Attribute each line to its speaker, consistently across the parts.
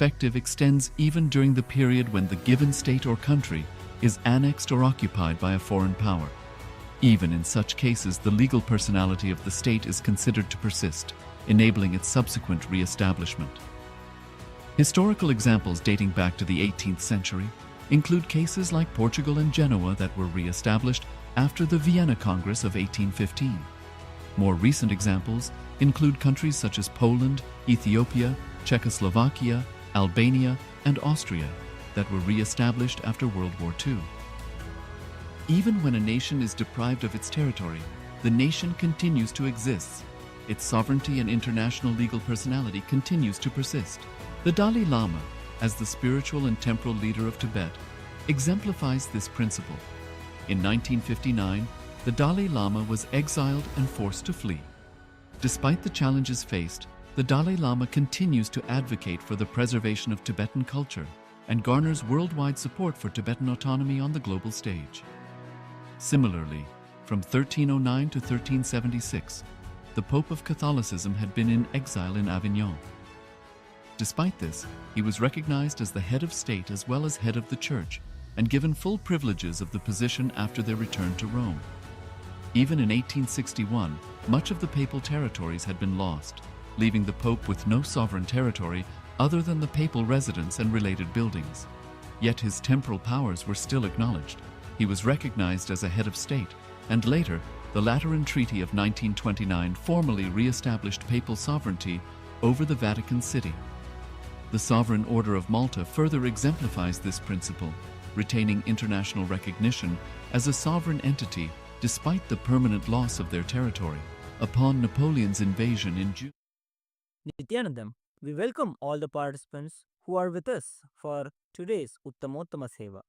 Speaker 1: perspective extends even during the period when the given state or country is annexed or occupied by a foreign power. Even in such cases, the legal personality of the state is considered to persist, enabling its subsequent re-establishment. Historical examples dating back to the 18th century include cases like Portugal and Genoa that were re-established after the Vienna Congress of 1815. More recent examples include countries such as Poland, Ethiopia, Czechoslovakia, Albania, and Austria that were re-established after World War II. Even when a nation is deprived of its territory, the nation continues to exist. Its sovereignty and international legal personality continues to persist. The Dalai Lama, as the spiritual and temporal leader of Tibet, exemplifies this principle. In 1959, the Dalai Lama was exiled and forced to flee. Despite the challenges faced, the Dalai Lama continues to advocate for the preservation of Tibetan culture and garners worldwide support for Tibetan autonomy on the global stage. Similarly, from 1309 to 1376, the Pope of Catholicism had been in exile in Avignon. Despite this, he was recognized as the head of state as well as head of the church and given full privileges of the position after their return to Rome. Even in 1861, much of the papal territories had been lost, leaving the Pope with no sovereign territory other than the papal residence and related buildings. Yet his temporal powers were still acknowledged. He was recognized as a head of state, and later, the Lateran Treaty of 1929 formally re-established papal sovereignty over the Vatican City. The Sovereign Order of Malta further exemplifies this principle, retaining international recognition as a sovereign entity despite the permanent loss of their territory upon Napoleon's invasion in June.
Speaker 2: Nithyanandam, we welcome all the participants who are with us for today's Uttamottama Seva.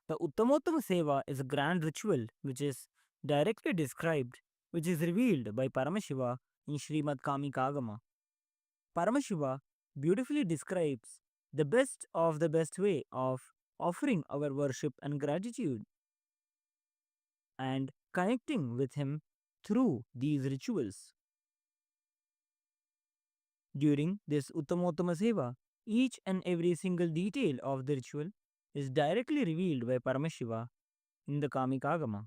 Speaker 2: The Uttamottama Seva is a grand ritual which is directly described, which is revealed by Paramashiva in Srimad Kamikagama. Paramashiva beautifully describes the best of the best way of offering our worship and gratitude and connecting with him through these rituals. During this Uttamottama Seva, each and every single detail of the ritual is directly revealed by Paramashiva in the Kamikagama.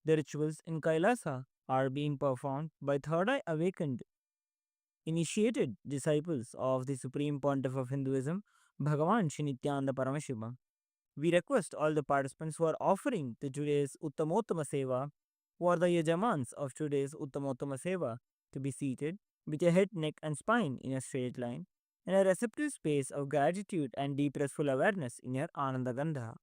Speaker 2: The rituals in Kailasa are being performed by third eye awakened, initiated disciples of the Supreme Pontiff of Hinduism, Bhagavan Shri Nithyananda Paramashiva. We request all the participants who are offering to today's Uttamottama Seva, who are the Yajamans of today's Uttamottama Seva, to be seated with your head, neck, and spine in a straight line, in a receptive space of gratitude and deep restful awareness in your Ananda Gandha.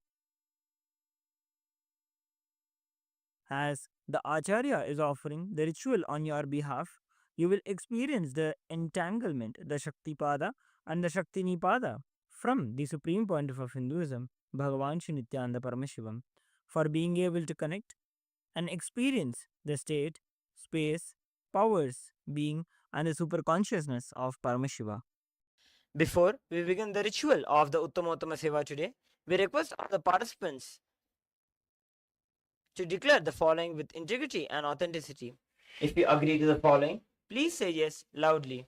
Speaker 2: As the Acharya is offering the ritual on your behalf, you will experience the entanglement, the Shaktipada and the Shaktinipada from the Supreme Pontiff of Hinduism, Bhagavan Shri Nithyananda Paramashivam, for being able to connect and experience the state, space, powers, being, and the super consciousness of Paramashiva. Before we begin the ritual of the Uttamottama Seva today, we request all the participants to declare the following with integrity and authenticity. If you agree to the following, please say yes loudly.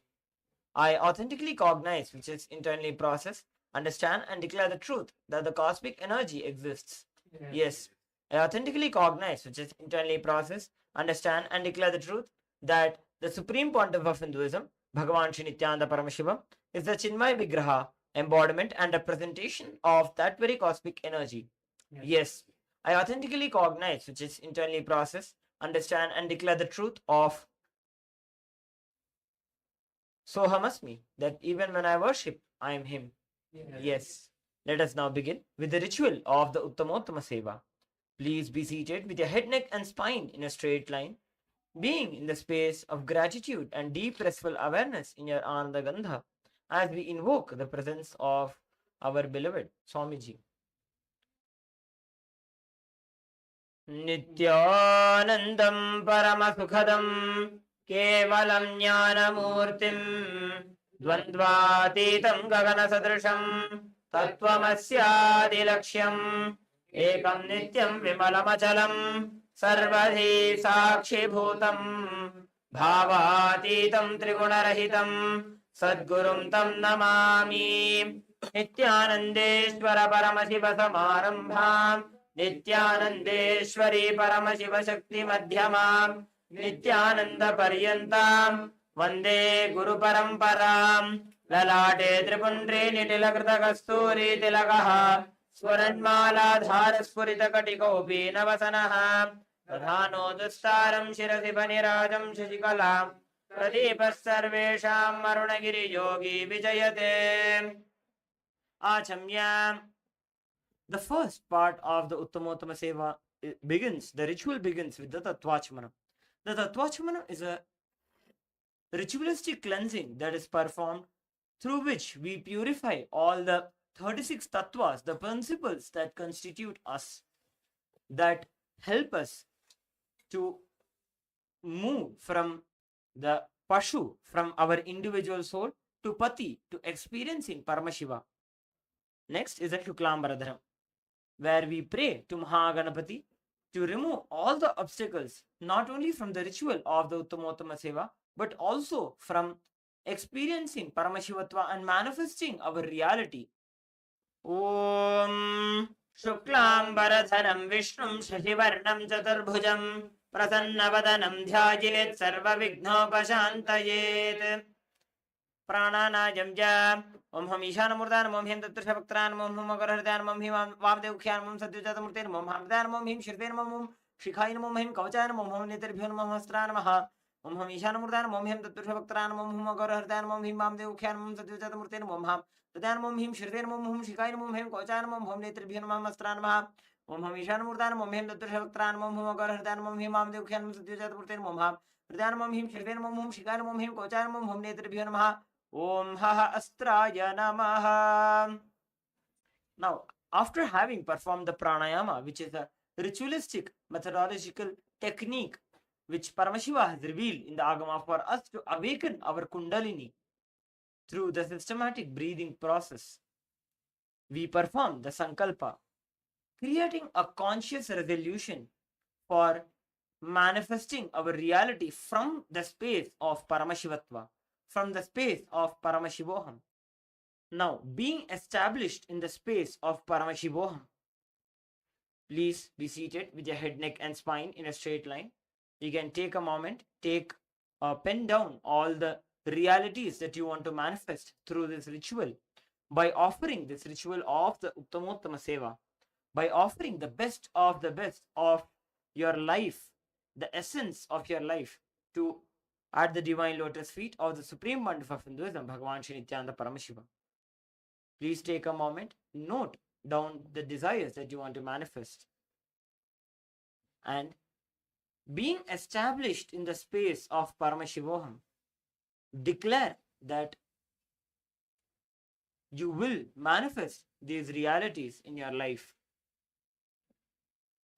Speaker 2: I authentically cognize, which is internally process, understand and declare the truth that the cosmic energy exists. Yes. I authentically cognize, which is internally process, understand and declare the truth that the Supreme Pontiff of Hinduism, Bhagavan Shri Nithyananda Paramashiva, is the Chinmay Vigraha, embodiment and representation of that very cosmic energy. Yes. I authentically cognize, which is internally process, understand and declare the truth of Sohamasmi, that even when I worship, I am him. Yes. Let us now begin with the ritual of the Uttamottama Seva. Please be seated with your head, neck and spine in a straight line, being in the space of gratitude and deep restful awareness in your Ananda Gandha as we invoke the presence of our beloved Swamiji. Nithyanandam Paramasukhadam Kevalam Jnanamurtim Dvandvatitam Gagana Sadrisham Tattvamasyaadilaksham Ekam Nityam Vimalamachalam Sarvadhi Sakshi Bhutam Bhavatitam Trigunarahitam सद्गुरुं तं नमामि। नित्यानन्देश्वर परमशिव समारम्भां नित्यानन्देश्वरी परमशिव शक्ति मध्यमां नित्यानन्द पर्यन्तां वन्दे गुरुपरम्परां। ललाटे त्रिपुण्ड्रे निटिलकृत कस्तूरी तिलकः स्वरन्मालाधार स्फुरित कटिकोऽपि नवसनः दधानो दुस्तारं शिरसि फनिराजं शशिकलां प्रदीपः सर्वेषां अरुणगिरियोगी विजयते। Achamya. The first part of the Uttamottama Seva begins, the ritual begins with the Tattvachmana. The Tattvachmana is a ritualistic cleansing that is performed through which we purify all the 36 tattvas, the principles that constitute us, that help us to move from the Pashu, from our individual soul, to Pati, to experiencing Paramashiva. Next is a Shuklambaradharam, where we pray to Mahaganapati to remove all the obstacles, not only from the ritual of the Uttamottama Seva, but also from experiencing Paramashivatva and manifesting our reality. Om Shuklambaradharam Vishnum Shashivarnam Chaturbhujam Prasannavadanam Dhyayet Sarva Vignopashantayet. Prananayam ja Om Ham Ishanamurdan Om Him Tattrashavaktaran Om Hum Agarhardan Om Him Vamdevkyan Om Satyujatamurtin Om Hamdan Om Him Shirten Om Shikhain Om Him Kauchayan Om Hum Nitrirbhyun Om Hastran Maha Om Ham Ishanamurdan Om Him Tattrashavaktaran Om Hum Agarhardan Om Him Vamdevkyan Om Satyujatamurtin Om Ham Tadan Om Him Shirten Om Hum Shikhain Om Him Kauchayan Om Hum Nitrirbhyun Om Hastran Maha Om Ham Ishanamurdan Om Him Tattrashavaktaran Om Hum Agarhardan Om Him Vamdevkyan Om Satyujatamurtin Om Ham Tadan Om Him Shirten Om Hum Shikhain Om Him Kauchayan Om Hum Nitrirbhyun Maha Om Haha Astraya Namaha. Now, after having performed the pranayama, which is a ritualistic methodological technique which Paramashiva has revealed in the Agama for us to awaken our Kundalini through the systematic breathing process, we perform the Sankalpa, creating a conscious resolution for manifesting our reality from the space of Paramashivatva, from the space of Paramashivoham. Now, being established in the space of Paramashivoham, please be seated with your head, neck and spine in a straight line. You can take a moment, pen down all the realities that you want to manifest through this ritual by offering this ritual of the Uttamottama Seva, by offering the best of your life, the essence of your life to at the divine lotus feet of the Supreme Pontiff of Hinduism, Bhagavan Shri Nithyananda Paramashiva. Please take a moment, note down the desires that you want to manifest. And being established in the space of Paramashivoham, declare that you will manifest these realities in your life.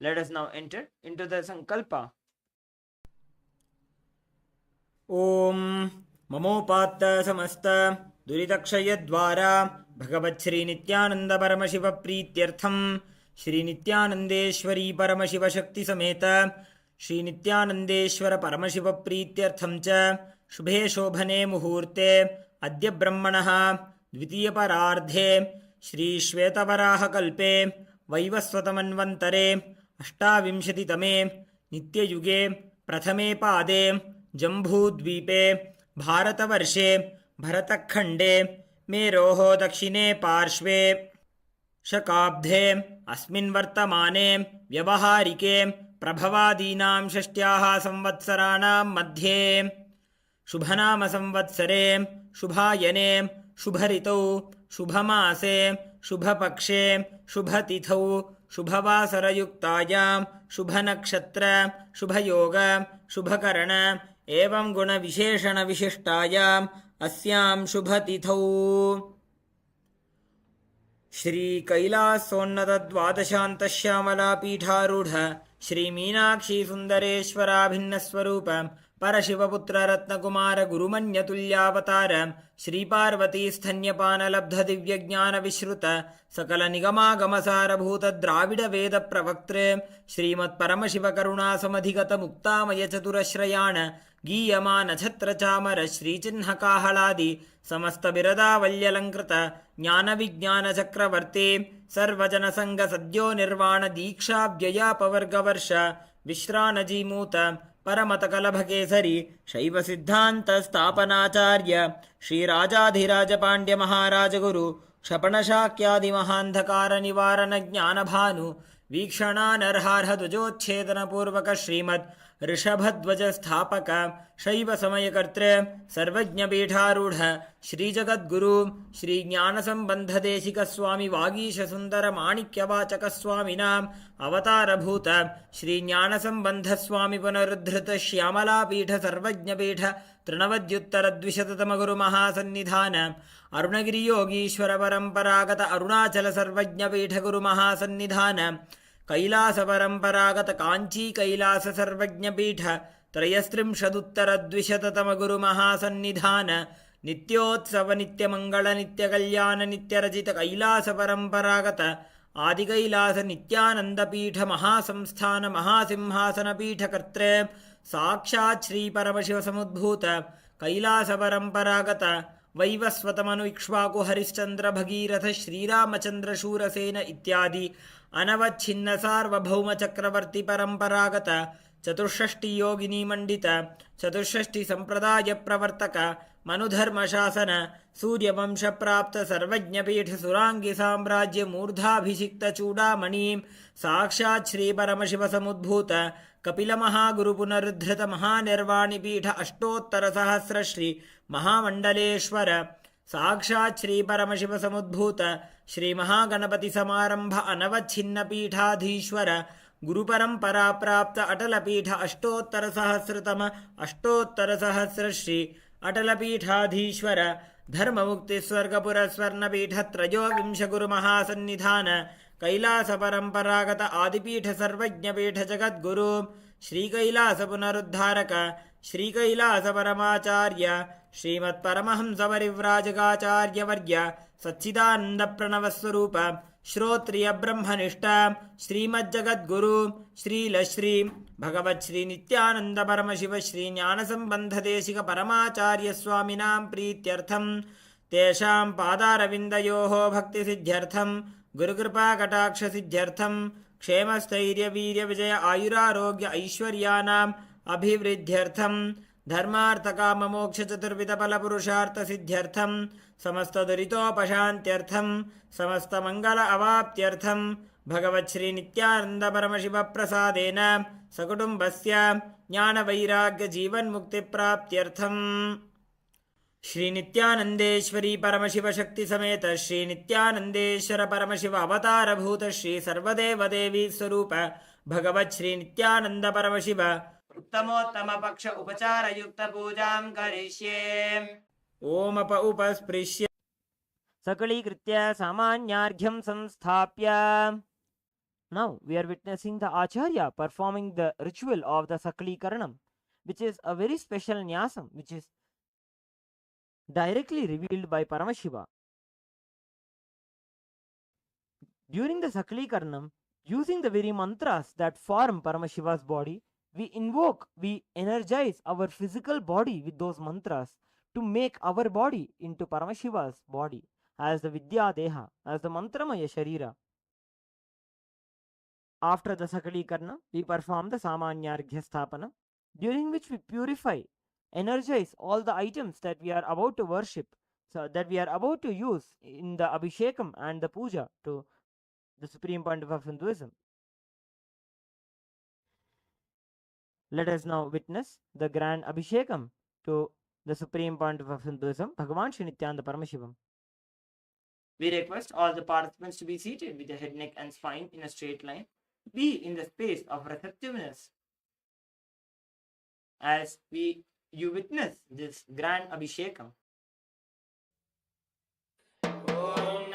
Speaker 2: Let us now enter into the Sankalpa. Om Mamopatta Samasta Duritakshayadvara Bhagavat Shri Nithyananda Paramashiva Preetyartham Shri Nithyanandeshwari Paramashiva Shakti Sameta Shri Nithyanandeshwara Paramashiva Preetyartham cha Shubhe Shobhane Muhurte Adya Brahmanaha Dvitiya Parardhe Shri Shvetavaraha Kalpe Vaivasvatamanvantare Ashtavimshati Tame Nitya Yuge Prathame Pade जम्बूद्वीपे भारतवर्षे भरतखण्डे मेरोः दक्षिणे पार्श्वे शकाब्धे अस्मिन् वर्तमाने व्यवहारिके प्रभवादीनां षष्ट्याः संवत्सराणां मध्ये शुभनाम संवत्सरे शुभायने शुभऋतौ शुभमासे शुभपक्षे शुभतिथौ शुभवासरयुक्तायां शुभनक्षत्र शुभयोग शुभकरण एवं गुणविशेषण विशिष्टायाम् अस्यां शुभतिथौ श्री कैलासोन्नत द्वादशान्तश्यामला पीठारूढ़ श्री मीनाक्षी सुंदरेश्वराभिन्न स्वरूप परशिवपुत्र रत्नकुमार गुरुमन्यतुल्यावतार श्रीपार्वती स्तन्यपानलब्ध दिव्यज्ञानविश्रुत सकल निगमागमसारभूत द्राविड वेद प्रवक्त्रे श्रीमत्परमशिवकरुणासमधिगत मुक्तामय चतुरश्रयाण गीयमान छत्रचामर श्रीचिह्नकाहलादि समस्त बिरदावल्यलङ्कृत ज्ञानविज्ञानचक्रवर्ती सर्वजनसङ्ग सद्यो निर्वाण दीक्षाव्ययापवर्गवर्ष विश्रानजीमूत परमतकलभकेसरी शैवसिद्धान्तस्थापनाचार्य श्रीराजाधिराजपाण्ड्यमहाराजगुरु क्षपणशाक्यादिमहान्धकारनिवारणज्ञानभानु वीक्षणानर्हार्हध्वजोच्छेदनपूर्वक श्रीमद् ऋषभध्वजस्थापक शैवसमयकर्त्रे सर्वज्ञपीठारूढ श्रीजगद्गुरु श्रीज्ञानसम्बन्धदेशिकस्वामि वागीशसुन्दरमाणिक्यवाचकस्वामिनाम् अवतारभूत श्रीज्ञानसम्बन्धस्वामि पुनरुद्धृत श्यामलापीठ सर्वज्ञपीठ तृणवद्युत्तरद्विशततमगुरुमहासन्निधान अरुणगिरियोगीश्वर परम्परागत अरुणाचल सर्वज्ञपीठ गुरुमहासन्निधान कैलास परम्परागत कांची कैलास सर्वज्ञपीठ त्रयस्त्रिंशदुत्तरद्विशततमगुरुमहासन्निधान नित्योत्सव नित्यमंगल नित्यकल्याण नित्यरचित कैलास परम्परागत आदिकैलास नित्यानंदपीठ महासंस्थान महासिंहासनपीठ कर्त्रे साक्षात् श्री परमशिव समुद्भूत कैलास परम्परागत वैवस्वतमनु इक्ष्वाकु हरिश्चंद्र भगीरथ श्रीरामचंद्र शूरसेन इत्यादि अनवच्छिन्न सार्वभौम चक्रवर्ती परंपरागत चतुष्षष्टि योगिनी मंडित चतुष्षष्टि संप्रदाय प्रवर्तक मनुधर्म शासन सूर्यवंश प्राप्त सर्वज्ञपीठ सुरांगी साम्राज्य मूर्धाभिषिक्त चूड़ामणि साक्षात् श्री परमशिव समुद्भूत कपिल महागुरु पुनरुद्धृत महानिर्वाणि पीठ अष्टोत्तर सहस्र श्री महामंडलेश्वर साक्षात् श्री परमशिव समुद्भूत श्री महागणपति समारंभ अनवच्छिन्न पीठाधीश्वर गुरुपरंपरा प्राप्त अटल पीठ अष्टोत्तर सहस्र श्री अटल पीठाधीश्वर धर्ममुक्ति स्वर्गपुर स्वर्णपीठ त्रयोविंश गुरुमहासन्निधान कैलास परंपरागत आदिपीठ सर्वज्ञपीठ जगद्गुरु श्री कैलास पुनरुद्धारक श्री कैलास परमाचार्य श्रीमत्परमहंस परिव्राजकाचार्यवर्य सच्चिदानंद प्रणवस्वरूप श्रोत्रिय ब्रह्मनिष्ठ श्रीमज्जगद्गुरु श्रीलश्री भगवत् श्री नित्यानंद परमशिव श्री ज्ञानसंबंधदेशिक परमाचार्य स्वामिनां प्रीत्यर्थं तेषां पादारविन्दयोः भक्तिसिद्ध्यर्थं गुरुकृपा कटाक्ष सिद्ध्यर्थं क्षेमस्थैर्य वीर्य विजय आयुरारोग्य ऐश्वर्यानाम् अभिवृद्ध्यर्थं धर्मार्थकाम मोक्ष चतुर्विध फल पुरुषार्थ सिद्ध्यर्थं समस्त दुरितोपशान्त्यर्थं समस्त मंगल अवाप्त्यर्थं भगवत् श्री नित्यानंद परमशिव प्रसादेन सकुटुम्बस्य ज्ञान वैराग्य जीवन मुक्ति प्राप्त्यर्थं श्री नित्यानंदेश्वरी परमशिव शक्ति समेत श्री नित्यानंदेश्वर परमशिव अवतार भूत श्री सर्वदेव देवी स्वरूप भगवत् श्री नित्यानंद परमशिव उत्तमोत्तम पक्ष उपचार युक्त पूजां करिष्ये। ओम उपस्पृश्य सकलीकृत्य सामान्यार्घ्यं संस्थाप्य. Now we are witnessing the Acharya performing the ritual of the Sakalikaranam, which is a very special nyasam which is directly revealed by Paramashiva. During the Sakalikaranam, using the very mantras that form Paramashiva's body, we invoke, we energize our physical body with those mantras to make our body into Paramashiva's body as the Vidya Deha, as the Mantramaya Sharira. After the Sakalikarna, we perform the Samanyarghya Sthapana, during which we purify, energize all the items that we are about to worship, so that we are about to use in the Abhishekam and the Puja to the Supreme Pontiff of Hinduism. Let us now witness the grand Abhishekam to the Supreme Pontiff of Hinduism, Bhagavan Shri Nithyananda Paramashivam. We request all the participants to be seated with the head, neck and spine in a straight line. Be in the space of receptiveness as you witness this grand Abhishekam. Om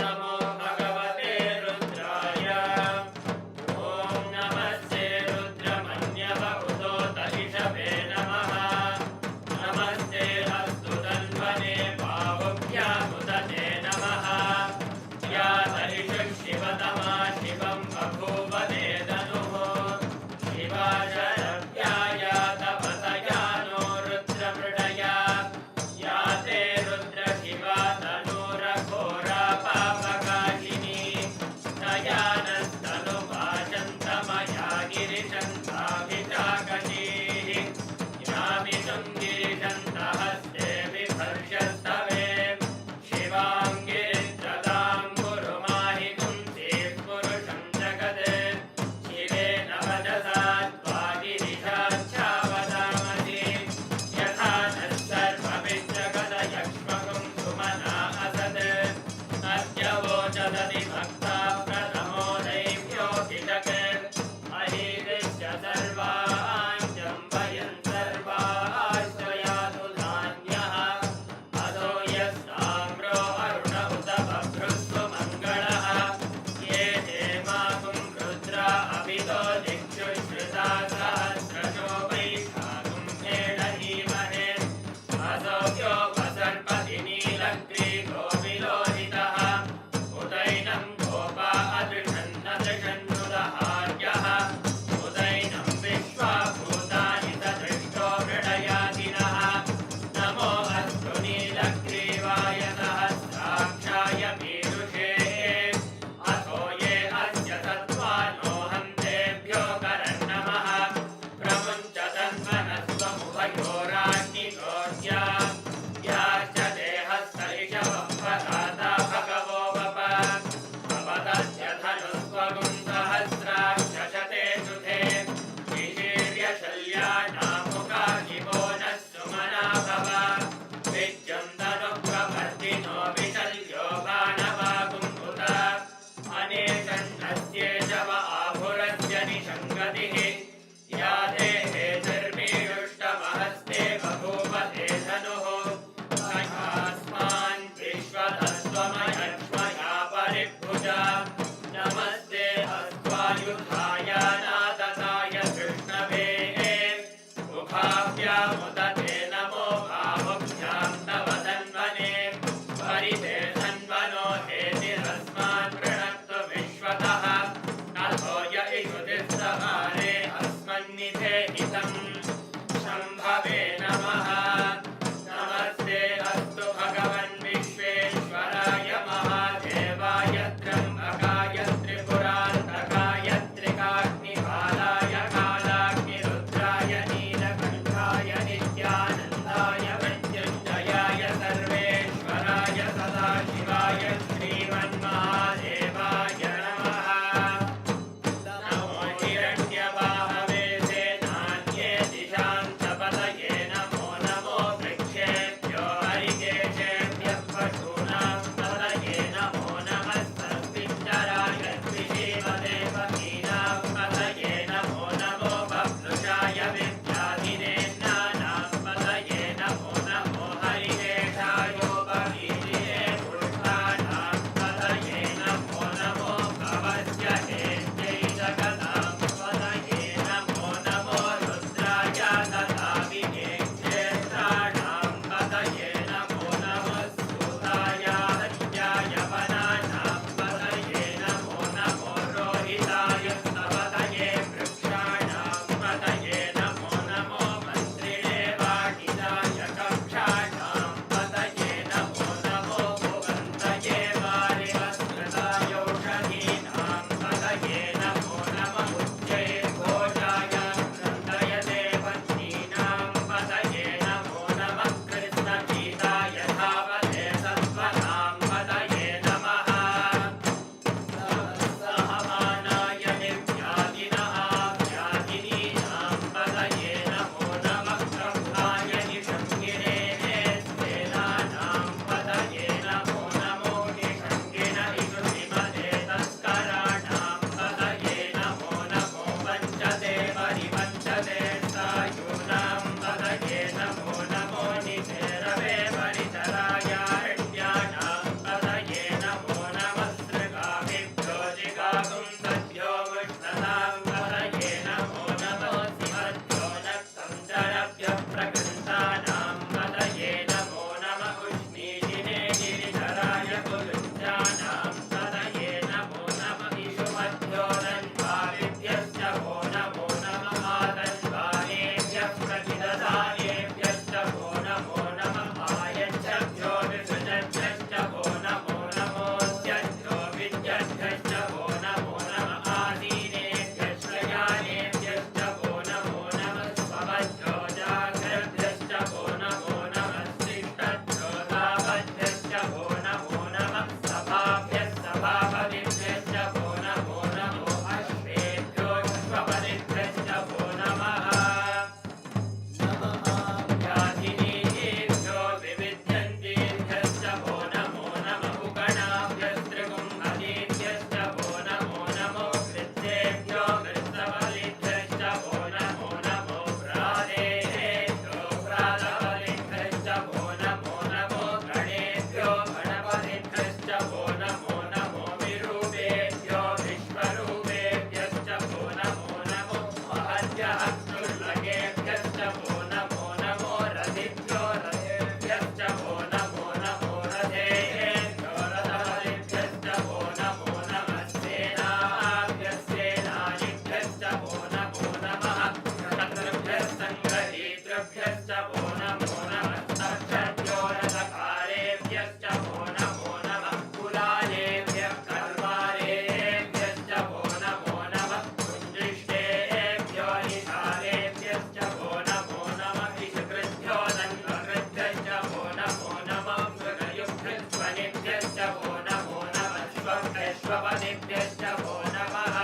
Speaker 2: सर्वादिभ्यश्च वो नमः।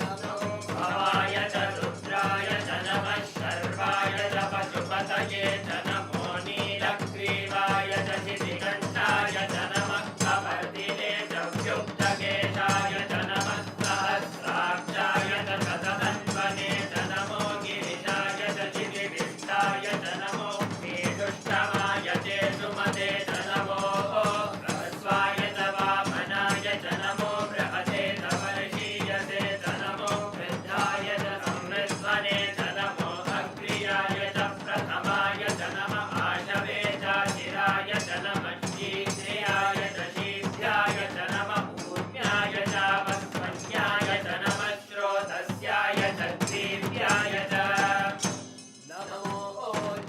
Speaker 2: नमो भवाय च रुद्राय च नमः शर्वाय च पशुपतये च नमो नीलग्रीवाय च शितिकण्ठाय च नमः कपर्दिने च व्युक्तकेशाय च नमः सहस्राक्षाय च शतधन्वने च नमो गिरिशाय च चितिविष्टाय च नमो मीदुष्टमाय च सुमते च नमो ह्रस्वाय च वामनाय च नमो बृहते च वर्षीयसे च नमो वृद्धाय च संवृध्वने च नमो अग्र्याय च प्रथमाय च नमः आशवे च चिराय च नमः शीघ्राय च शीघ्राय च नमः ऊर्ध्याय च वस्वन्याय च नमः श्रोतस्याय च तीव्याय च नमो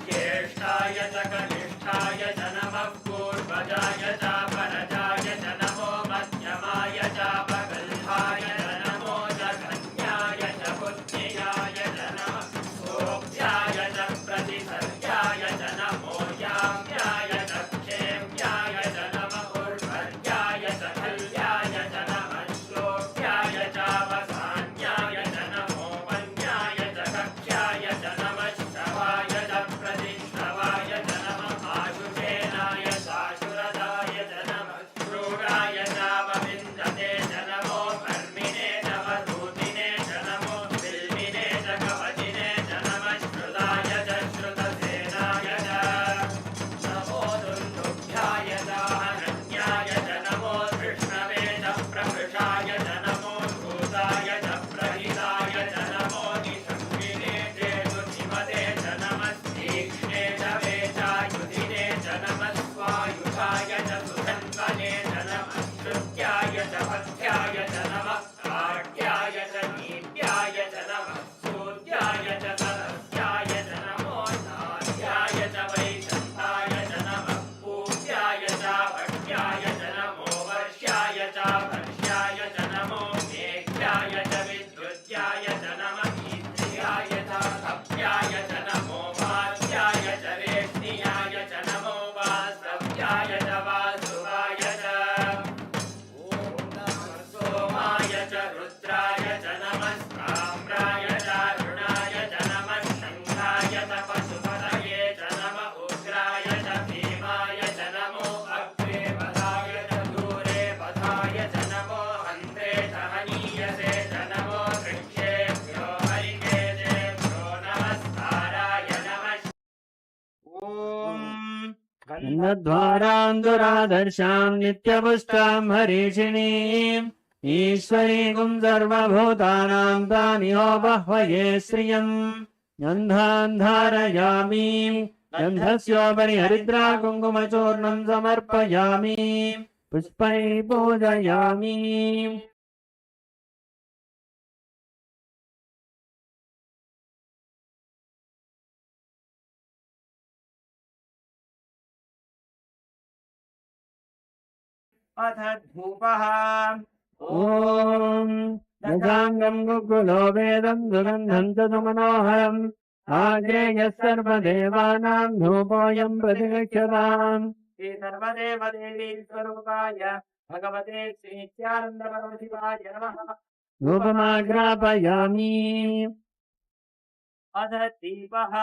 Speaker 2: ज्येष्ठाय च कनिष्ठाय च नमः पूर्वजाय च परजाय च नमो मध्यमाय च प्रगल्भाय च नमो जघन्याय च पुण्याय च नमः सोऽभ्याय च प्रतिसर्याय च नमो याम्याय च क्षेम्याय च नमः उर्वर्याय च खल्याय च नमः श्लोक्याय च वसान्याय च नमो वन्याय च कक्ष्याय च नमः श्रवाय च प्रतिश्रवाय च नमः आशुषेनाय चाशुरदाय च नमः क्रूराय च वविन्दते च नमो कर्मिणे च वरूधिने च नमो बिल्विने च कवचिने च नमः श्रुताय च श्रुतसेनाय च नमो दुन्दुभ्याय च हनन्याय च नमो कृष्णवे च प्रवृषाय च नमो भूताय च प्रहिताय च नमो निशङ्गिने चेतुधिमते च नमः तीक्ष्णे च वेचायुधिने च नमः स्वायुधाय च सुधन्वने च नमः श्रुत्याय च पथ्याय च नमः काट्याय च नीत्याय च नमः सूर्याय च सरस्याय च नमो नाट्याय च वैशन्ताय च नमः पूज्याय च भक्त्याय च नमो वर्ष्याय च वर्ष्याय च नमो मेघ्याय च विद्युत्याय च नमः ईन्द्रियाय च तप्याय च नमो वात्याय च वेष्ण्याय च नमो वास्तव्याय च वासुवाय च ॐ नमः सोमाय च रुद्राय च नमः साम्राय च अरुणाय च नमः शङ्खाय च पशुपतये च नमः उग्राय च भीमाय च नमो अग्रे पदाय च दूरे पदाय च नमो हन्त्रे च हनीयसे च नमो वृक्षेभ्यो हरिकेशेभ्यो नमस्काराय नमः ॐ
Speaker 3: अन्नद्वारान्दुरादर्शां नित्यपुष्टां हरीषिणीम् ईश्वरीं सर्वभूतानां तानिहो बह्वये श्रियम् गन्धान् धारयामि गन्धस्योपरि हरिद्रा कुङ्कुमचूर्णं समर्पयामि पुष्पैः पूजयामि
Speaker 2: अथ धूपः
Speaker 3: ॐ दशाङ्गं गुग्गुलो वेदं सुगन्धं च सुमनोहरम् आग्नेयः सर्वदेवानां धूपोऽयं प्रतिगच्छताम्
Speaker 2: श्री सर्वदेवदेवी स्वरूपाय भगवते श्री नित्यानन्दपरमशिवाय नमः।
Speaker 3: धूपमाग्रापयामि
Speaker 2: अथ दीपः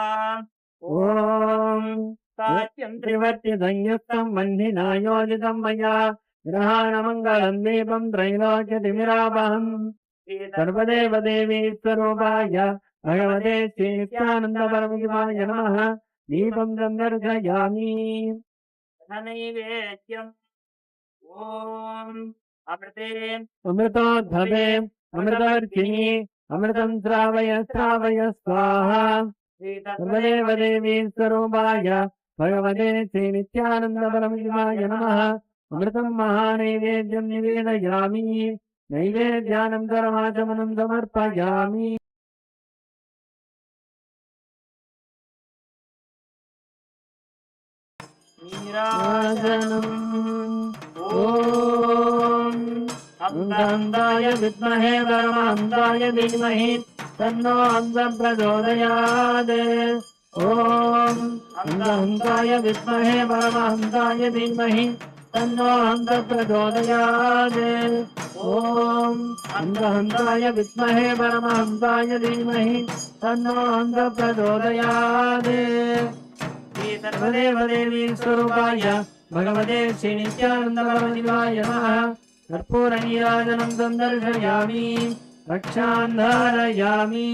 Speaker 3: ॐ
Speaker 2: सात्यं
Speaker 3: त्रिवर्तिसंयुक्तं वह्निना योजितं मया ग्रहाणमङ्गलं दीपं त्रैलोक्यतिमिरापहम् सर्वदेवदेवी स्वरूपाय भगवते श्रीनित्यानन्दपरमशिवाय नमः दीपं सन्दर्शयामि
Speaker 2: नैवेद्यम् ॐ अमृते
Speaker 3: अमृतोद्धवे अमृतवर्षिणि अमृतं श्रावय श्रावय स्वाहा सर्वदेवदेवी स्वरूपाय भगवते श्रीनित्यानन्दपरमशिवाय नमः अमृतं महानैवेद्यं निवेदयामि नैवेद्यानन्तरमाचमनं समर्पयामि नीराजनम् ॐ अन्धाय विद्महे परमहंसाय धीमहि तन्नो हंस प्रचोदयात् ॐ अन्धाय विद्महे परमहंसाय धीमहि तन्नो हन्त प्रचोदयात् ॐ हन्तहन्ताय विद्महे परमहंसाय धीमहि तन्नो हन्त प्रचोदयात्
Speaker 2: श्री सर्वदेवदेवी स्वरूपाय
Speaker 3: भगवते श्रीनित्यानन्दपरमशिवाय नमः कर्पूरनीराजनं सन्दर्शयामि रक्षां धारयामि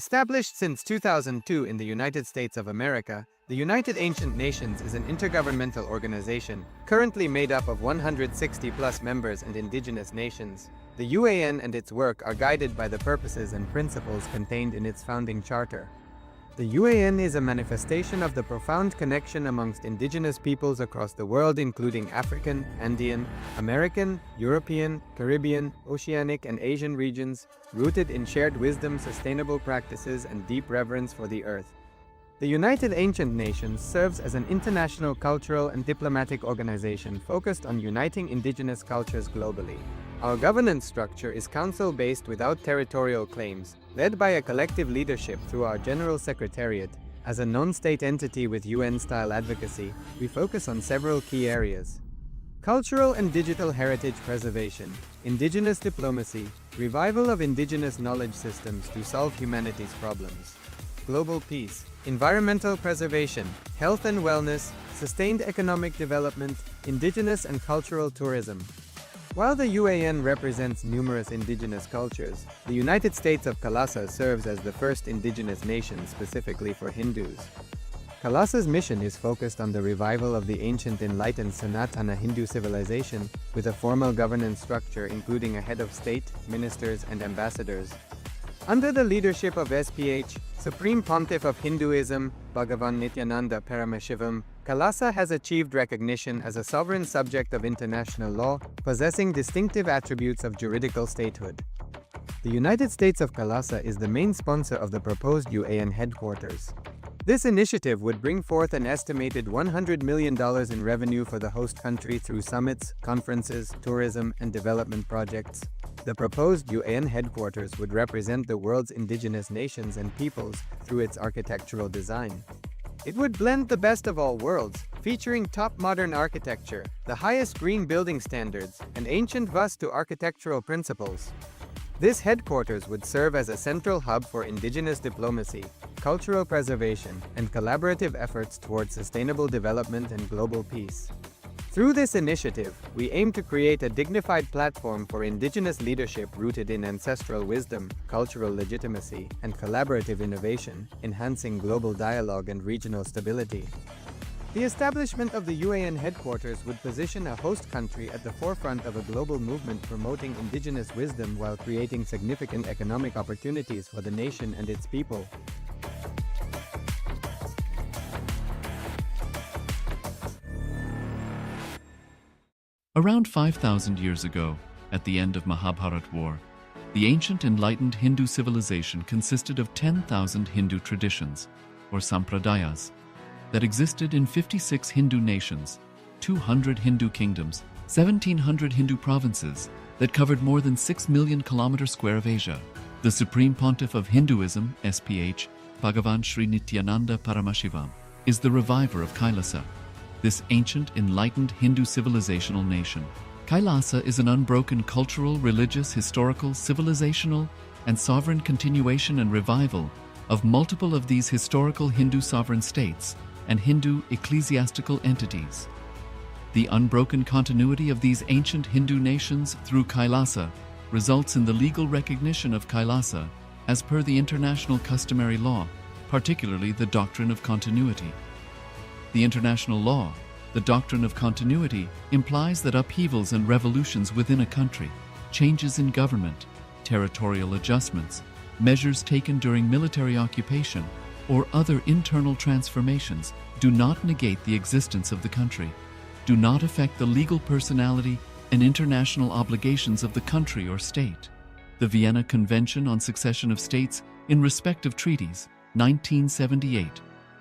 Speaker 4: Established since 2002 in the United States of America, the United Ancient Nations is an intergovernmental organization, currently made up of 160+ members and indigenous nations. The UAN and its work are guided by the purposes and principles contained in its founding charter. The UAN is a manifestation of the profound connection amongst indigenous peoples across the world, including African, Andean, American, European, Caribbean, Oceanic, and Asian regions, rooted in shared wisdom, sustainable practices, and deep reverence for the earth. The United Ancient Nations serves as an international cultural and diplomatic organization focused on uniting indigenous cultures globally. Our governance structure is council-based without territorial claims, led by a collective leadership through our General Secretariat. As a non-state entity with UN-style advocacy, we focus on several key areas: cultural and digital heritage preservation, indigenous diplomacy, revival of indigenous knowledge systems to solve humanity's problems, global peace, environmental preservation, health and wellness, sustained economic development, indigenous and cultural tourism. While the UAN represents numerous indigenous cultures, the United States of KAILASA serves as the first indigenous nation specifically for Hindus. KAILASA's mission is focused on the revival of the ancient enlightened Sanatana Hindu civilization, with a formal governance structure including a head of state, ministers, and ambassadors. Under the leadership of SPH, Supreme Pontiff of Hinduism, Bhagavan Nithyananda Paramashivam, KAILASA has achieved recognition as a sovereign subject of international law, possessing distinctive attributes of juridical statehood. The United States of KAILASA is the main sponsor of the proposed UAN headquarters. This initiative would bring forth an estimated $100 million in revenue for the host country through summits, conferences, tourism, and development projects. The proposed UAN headquarters would represent the world's indigenous nations and peoples through its architectural design. It would blend the best of all worlds, featuring top modern architecture, the highest green building standards, and ancient Vastu architectural principles. This headquarters would serve as a central hub for indigenous diplomacy, cultural preservation, and collaborative efforts towards sustainable development and global peace. Through this initiative, we aim to create a dignified platform for indigenous leadership rooted in ancestral wisdom, cultural legitimacy, and collaborative innovation, enhancing global dialogue and regional stability. The establishment of the UAN headquarters would position a host country at the forefront of a global movement promoting indigenous wisdom while creating significant economic opportunities for the nation and its people.
Speaker 1: Around 5,000 years ago, at the end of Mahabharat War, the ancient enlightened Hindu civilization consisted of 10,000 Hindu traditions, or sampradayas, that existed in 56 Hindu nations, 200 Hindu kingdoms, 1,700 Hindu provinces that covered more than 6 million kilometers square of Asia. The Supreme Pontiff of Hinduism, SPH, Bhagavan Sri Nithyananda Paramashivam, is the reviver of KAILASA, this ancient, enlightened Hindu civilizational nation. KAILASA is an unbroken cultural, religious, historical, civilizational, and sovereign continuation and revival of multiple of these historical Hindu sovereign states and Hindu ecclesiastical entities. The unbroken continuity of these ancient Hindu nations through KAILASA results in the legal recognition of KAILASA as per the international customary law, particularly the doctrine of continuity. The international law, the doctrine of continuity, implies that upheavals and revolutions within a country, changes in government, territorial adjustments, measures taken during military occupation, or other internal transformations do not negate the existence of the country, do not affect the legal personality and international obligations of the country or state. The Vienna Convention on Succession of States in respect of treaties, 1978,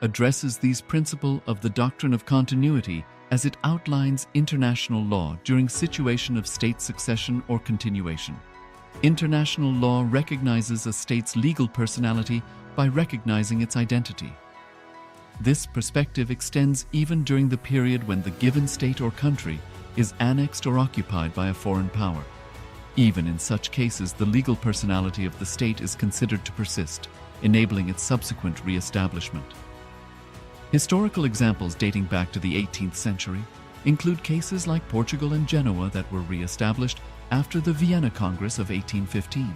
Speaker 1: addresses these principles of the doctrine of continuity as it outlines international law during situation of state succession or continuation. International law recognizes a state's legal personality by recognizing its identity. This perspective extends even during the period when the given state or country is annexed or occupied by a foreign power. Even in such cases, the legal personality of the state is considered to persist, enabling its subsequent re-establishment. Historical examples dating back to the 18th century include cases like Portugal and Genoa that were re-established after the Vienna Congress of 1815.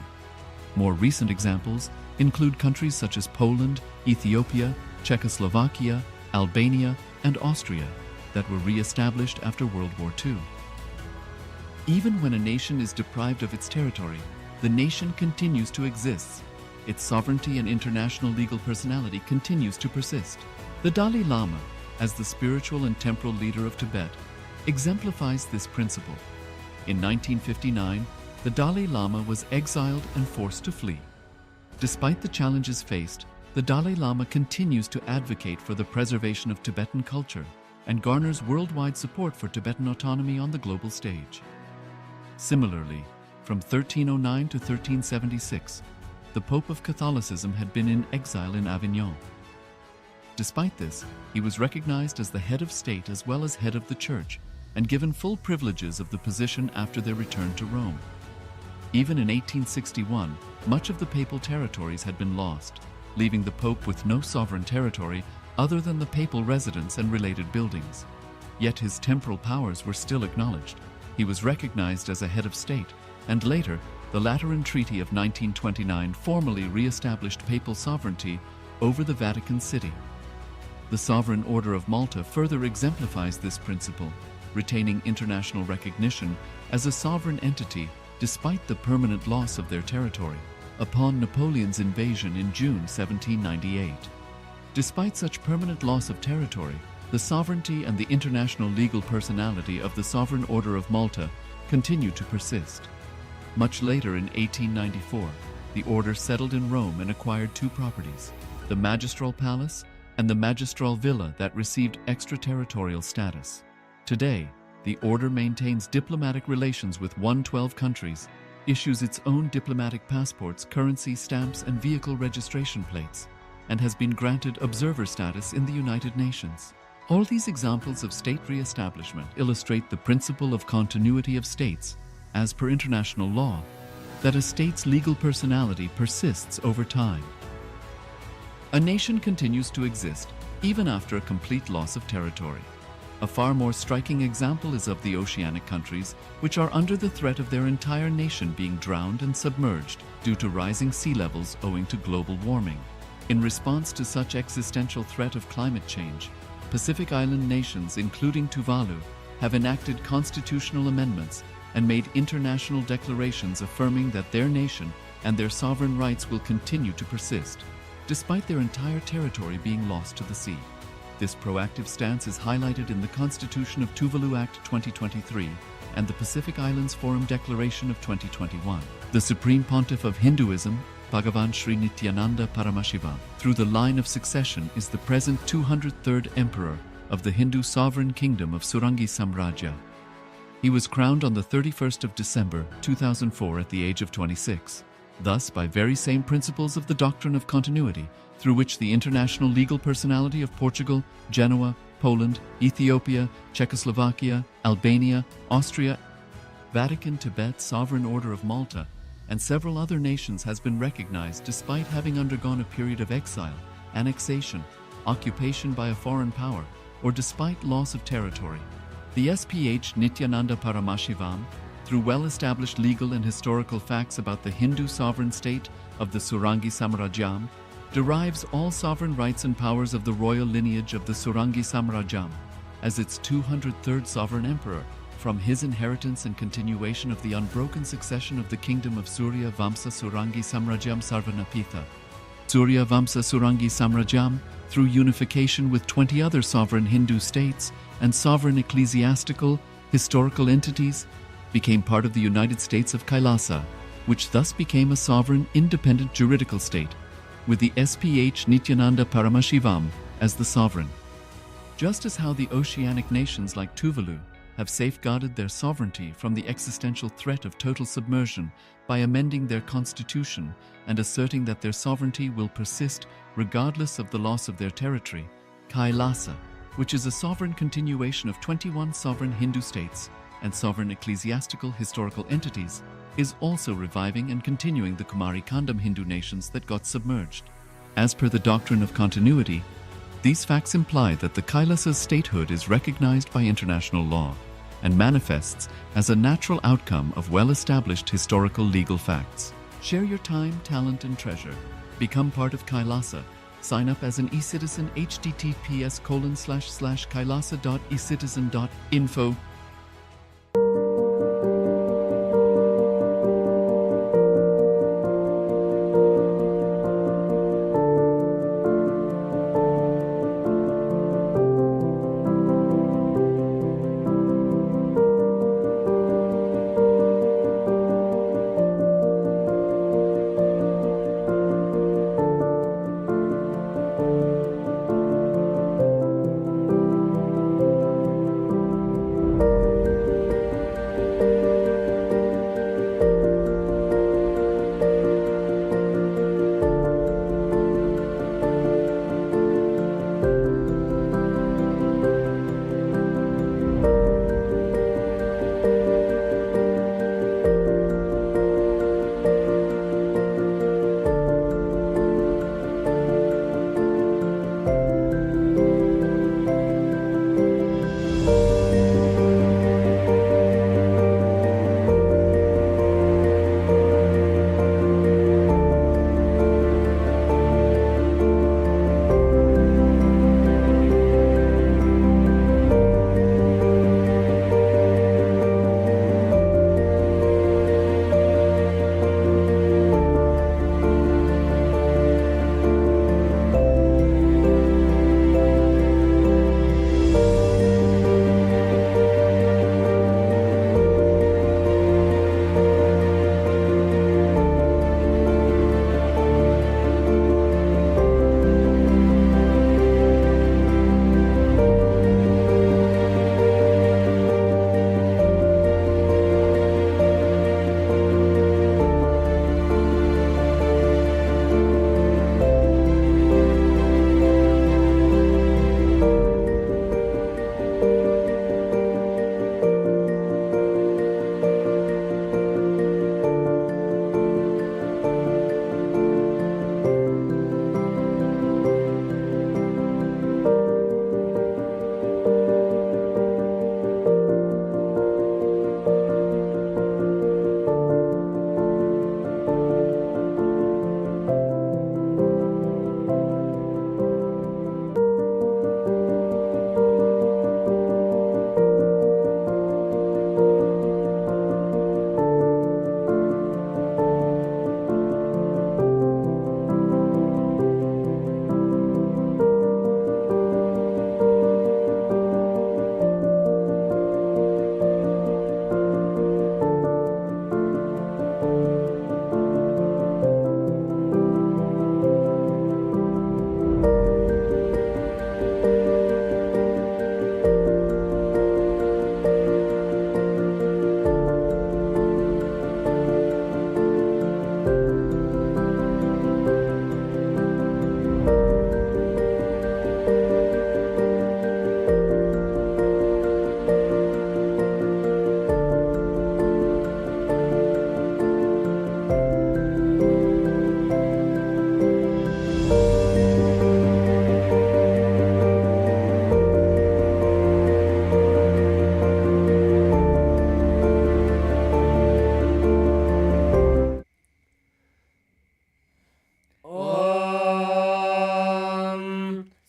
Speaker 1: More recent examples include countries such as Poland, Ethiopia, Czechoslovakia, Albania, and Austria that were re-established after World War II. Even when a nation is deprived of its territory, the nation continues to exist. Its sovereignty and international legal personality continues to persist. The Dalai Lama, as the spiritual and temporal leader of Tibet, exemplifies this principle. In 1959, the Dalai Lama was exiled and forced to flee. Despite the challenges faced, the Dalai Lama continues to advocate for the preservation of Tibetan culture and garners worldwide support for Tibetan autonomy on the global stage. Similarly, from 1309 to 1376, the Pope of Catholicism had been in exile in Avignon. Despite this, he was recognized as the head of state as well as head of the church and given full privileges of the position after their return to Rome. Even in 1861, much of the papal territories had been lost, leaving the Pope with no sovereign territory other than the papal residence and related buildings. Yet his temporal powers were still acknowledged. He was recognized as a head of state, and later, the Lateran Treaty of 1929 formally re-established papal sovereignty over the Vatican City. The Sovereign Order of Malta further exemplifies this principle, retaining international recognition as a sovereign entity despite the permanent loss of their territory upon Napoleon's invasion in June 1798. Despite such permanent loss of territory, the sovereignty and the international legal personality of the Sovereign Order of Malta continue to persist. Much later in 1894, the order settled in Rome and acquired two properties, the Magistral Palace and the Magistral Villa that received extraterritorial status. Today, the order maintains diplomatic relations with 112 countries, issues its own diplomatic passports, currency, stamps, and vehicle registration plates, and has been granted observer status in the United Nations. All these examples of state re-establishment illustrate the principle of continuity of states, as per international law, that a state's legal personality persists over time. A nation continues to exist even after a complete loss of territory. A far more striking example is of the oceanic countries, which are under the threat of their entire nation being drowned and submerged due to rising sea levels owing to global warming. In response to such existential threat of climate change, Pacific Island nations, including Tuvalu, have enacted constitutional amendments and made international declarations affirming that their nation and their sovereign rights will continue to persist, despite their entire territory being lost to the sea. This proactive stance is highlighted in the Constitution of Tuvalu Act 2023 and the Pacific Islands Forum Declaration of 2021. The Supreme Pontiff of Hinduism, Bhagavan Sri Nithyananda Paramashiva, through the line of succession is the present 203rd Emperor of the Hindu Sovereign Kingdom of Surangi Samrajya. He was crowned on the 31st of December 2004 at the age of 26. Thus, by very same principles of the doctrine of continuity, through which the international legal personality of Portugal, Genoa, Poland, Ethiopia, Czechoslovakia, Albania, Austria, Vatican, Tibet, Sovereign Order of Malta, and several other nations has been recognized despite having undergone a period of exile, annexation, occupation by a foreign power, or despite loss of territory. The SPH Nithyananda Paramashivam, through well-established legal and historical facts about the Hindu sovereign state of the Surangi Samrajyam, derives all sovereign rights and powers of the royal lineage of the Surangi Samrajyam as its 203rd sovereign emperor, from his inheritance and continuation of the unbroken succession of the kingdom of Surya Vamsa Surangi Samrajyam Sarvanapitha. Surya Vamsa Surangi Samrajyam, through unification with 20 other sovereign Hindu states and sovereign ecclesiastical, historical entities, became part of the United States of KAILASA, which thus became a sovereign, independent juridical state, with the SPH Nithyananda Paramashivam as the sovereign. Just as how the oceanic nations like Tuvalu have safeguarded their sovereignty from the existential threat of total submersion by amending their constitution and asserting that their sovereignty will persist regardless of the loss of their territory, KAILASA, which is a sovereign continuation of 21 sovereign Hindu states and sovereign ecclesiastical historical entities, is also reviving and continuing the Kumari Kandam Hindu nations that got submerged. As per the doctrine of continuity, these facts imply that the Kailasa's statehood is recognized by international law and manifests as a natural outcome of well-established historical legal facts. Share your time, talent, and treasure. Become part of Kailasa. Sign up as an eCitizen https://kailasa.ecitizen.info.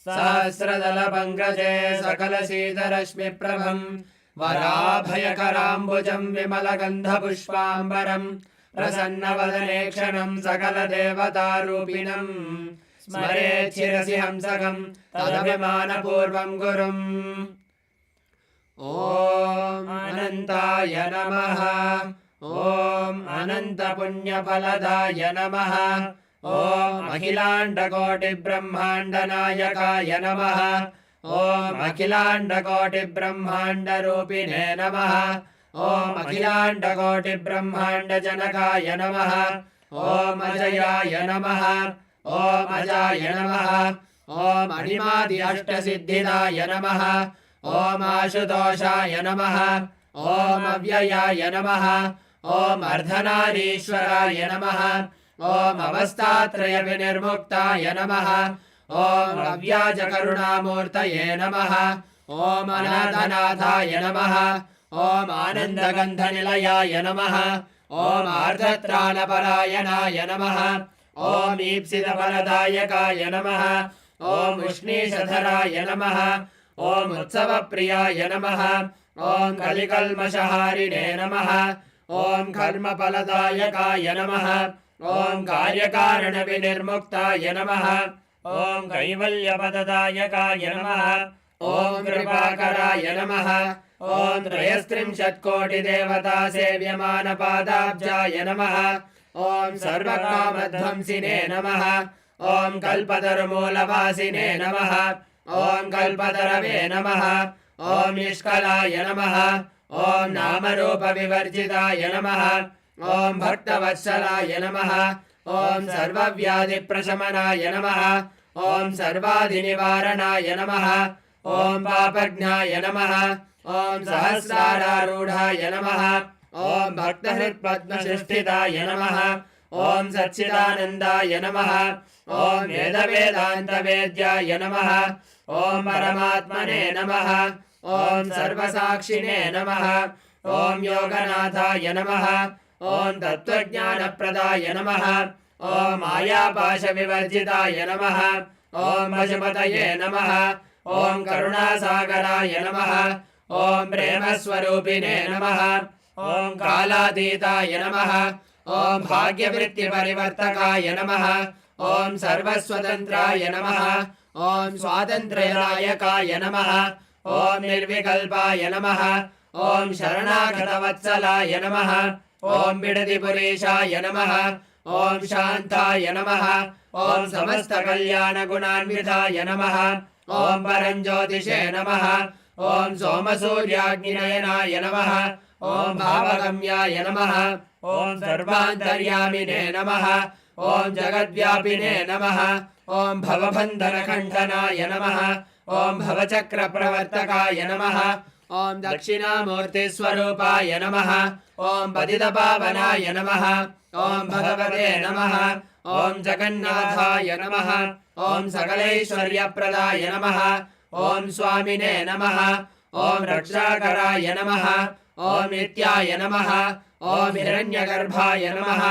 Speaker 3: सहस्रदलपङ्कजे सकलशीतरश्मिप्रभम् वराभयकराम्बुजम् विमलगन्धपुष्पाम्बरम् प्रसन्नवदने क्षणम् सकलदेवतारूपिणम् स्मरेच्छिरसि हंसकम् तदभिमानपूर्वम् गुरुम्। ॐ अनन्ताय नमः। ॐ अनन्तपुण्यफलदाय नमः। ॐ अखिलाण्डकोटिब्रह्माण्डनायकाय नमः। ॐ अखिलाण्डकोटिब्रह्माण्डरूपिणे नमः। ॐ अखिलाण्डकोटिब्रह्माण्डजनकाय नमः। ॐ अजयाय नमः। ॐ अजाय नमः। ॐ अणिमादि अष्टसिद्धिदाय नमः। ॐ आशुतोषाय नमः। ॐ अव्ययाय नमः। ॐ अर्धनारीश्वराय नमः। ॐ अवस्थात्रयविनिर्मुक्ताय नमः। ॐ अव्याजकरुणामूर्तये नमः। ॐ अनाथनाथाय नमः। ॐ आनन्दगन्धनिलयाय नमः। ॐ आर्धत्राणपरायणाय नमः। ॐ ईप्सितफलदायकाय नमः ॐ उष्णीषधराय नमः ॐ उत्सवप्रियाय नमः ॐ कलिकल्मषहारिणे नमः ॐ कर्मफलदायकाय नमः ॐ कार्यकारणविनिर्मुक्ताय नमः ॐ कैवल्यपददायकाय नमः ॐ कृपाकराय नमः ॐ त्रयस्त्रिंशत्कोटिदेवता सेव्यमानपादाब्जाय नमः ॐ सर्वकामध्वंसिने नमः ॐ कल्पतरुमूलवासिने नमः ॐ कल्पतरवे नमः ॐ निष्कलाय नमः ॐ नामरूपविवर्जिताय नमः ॐ भक्तवत्सलाय नमः ॐ सर्वव्याधिप्रशमनाय नमः ॐ सर्वाधिनिवारणाय नमः ॐ पापज्ञाय नमः ॐ सहस्रारूढाय नमः ॐ भक्तहृत्पद्मसृष्ठिताय नमः ॐ सच्चिदानन्दाय नमः ॐ वेदवेदान्तवेद्याय नमः ॐ परमात्मने नमः ॐ सर्वसाक्षिणे नमः ॐ योगनाथाय नमः ॐ तत्त्वज्ञानप्रदाय नमः ॐ मायापाशविवर्जिताय नमः ॐ पशुपतये नमः ॐ करुणासागराय नमः ॐ प्रेमस्वरूपिणे नमः ॐ कालातीताय नमः ॐ भाग्यवृत्तिपरिवर्तकाय नमः ॐ सर्वस्वतन्त्राय नमः ॐ स्वातन्त्र्यदायकाय नमः ॐ निर्विकल्पाय नमः ॐ शरणागतवत्सलाय नमः ॐ बिडदिपुरेशाय नमः ॐ शान्ताय नमः ॐ समस्तकल्याणगुणान्विताय नमः ॐ परञ्ज्योतिषे नमः ॐ सोमसूर्याग्निनयनाय नमः ॐ भावगम्याय नमः ॐ सर्वान्तर्यामिने नमः ॐ जगद्व्यापिने नमः ॐ भवबन्धनखण्डनाय नमः ॐ भवचक्रप्रवर्तकाय नमः ॐ दक्षिणामूर्तिस्वरूपाय नमः ॐ पतितपावनाय नमः ॐ भगवते नमः ॐ जगन्नाथाय नमः ॐ सकलैश्वर्यप्रदाय नमः ॐ स्वामिने नमः ॐ रक्षाकराय नमः ॐ नित्याय नमः ॐ हिरण्यगर्भाय नमः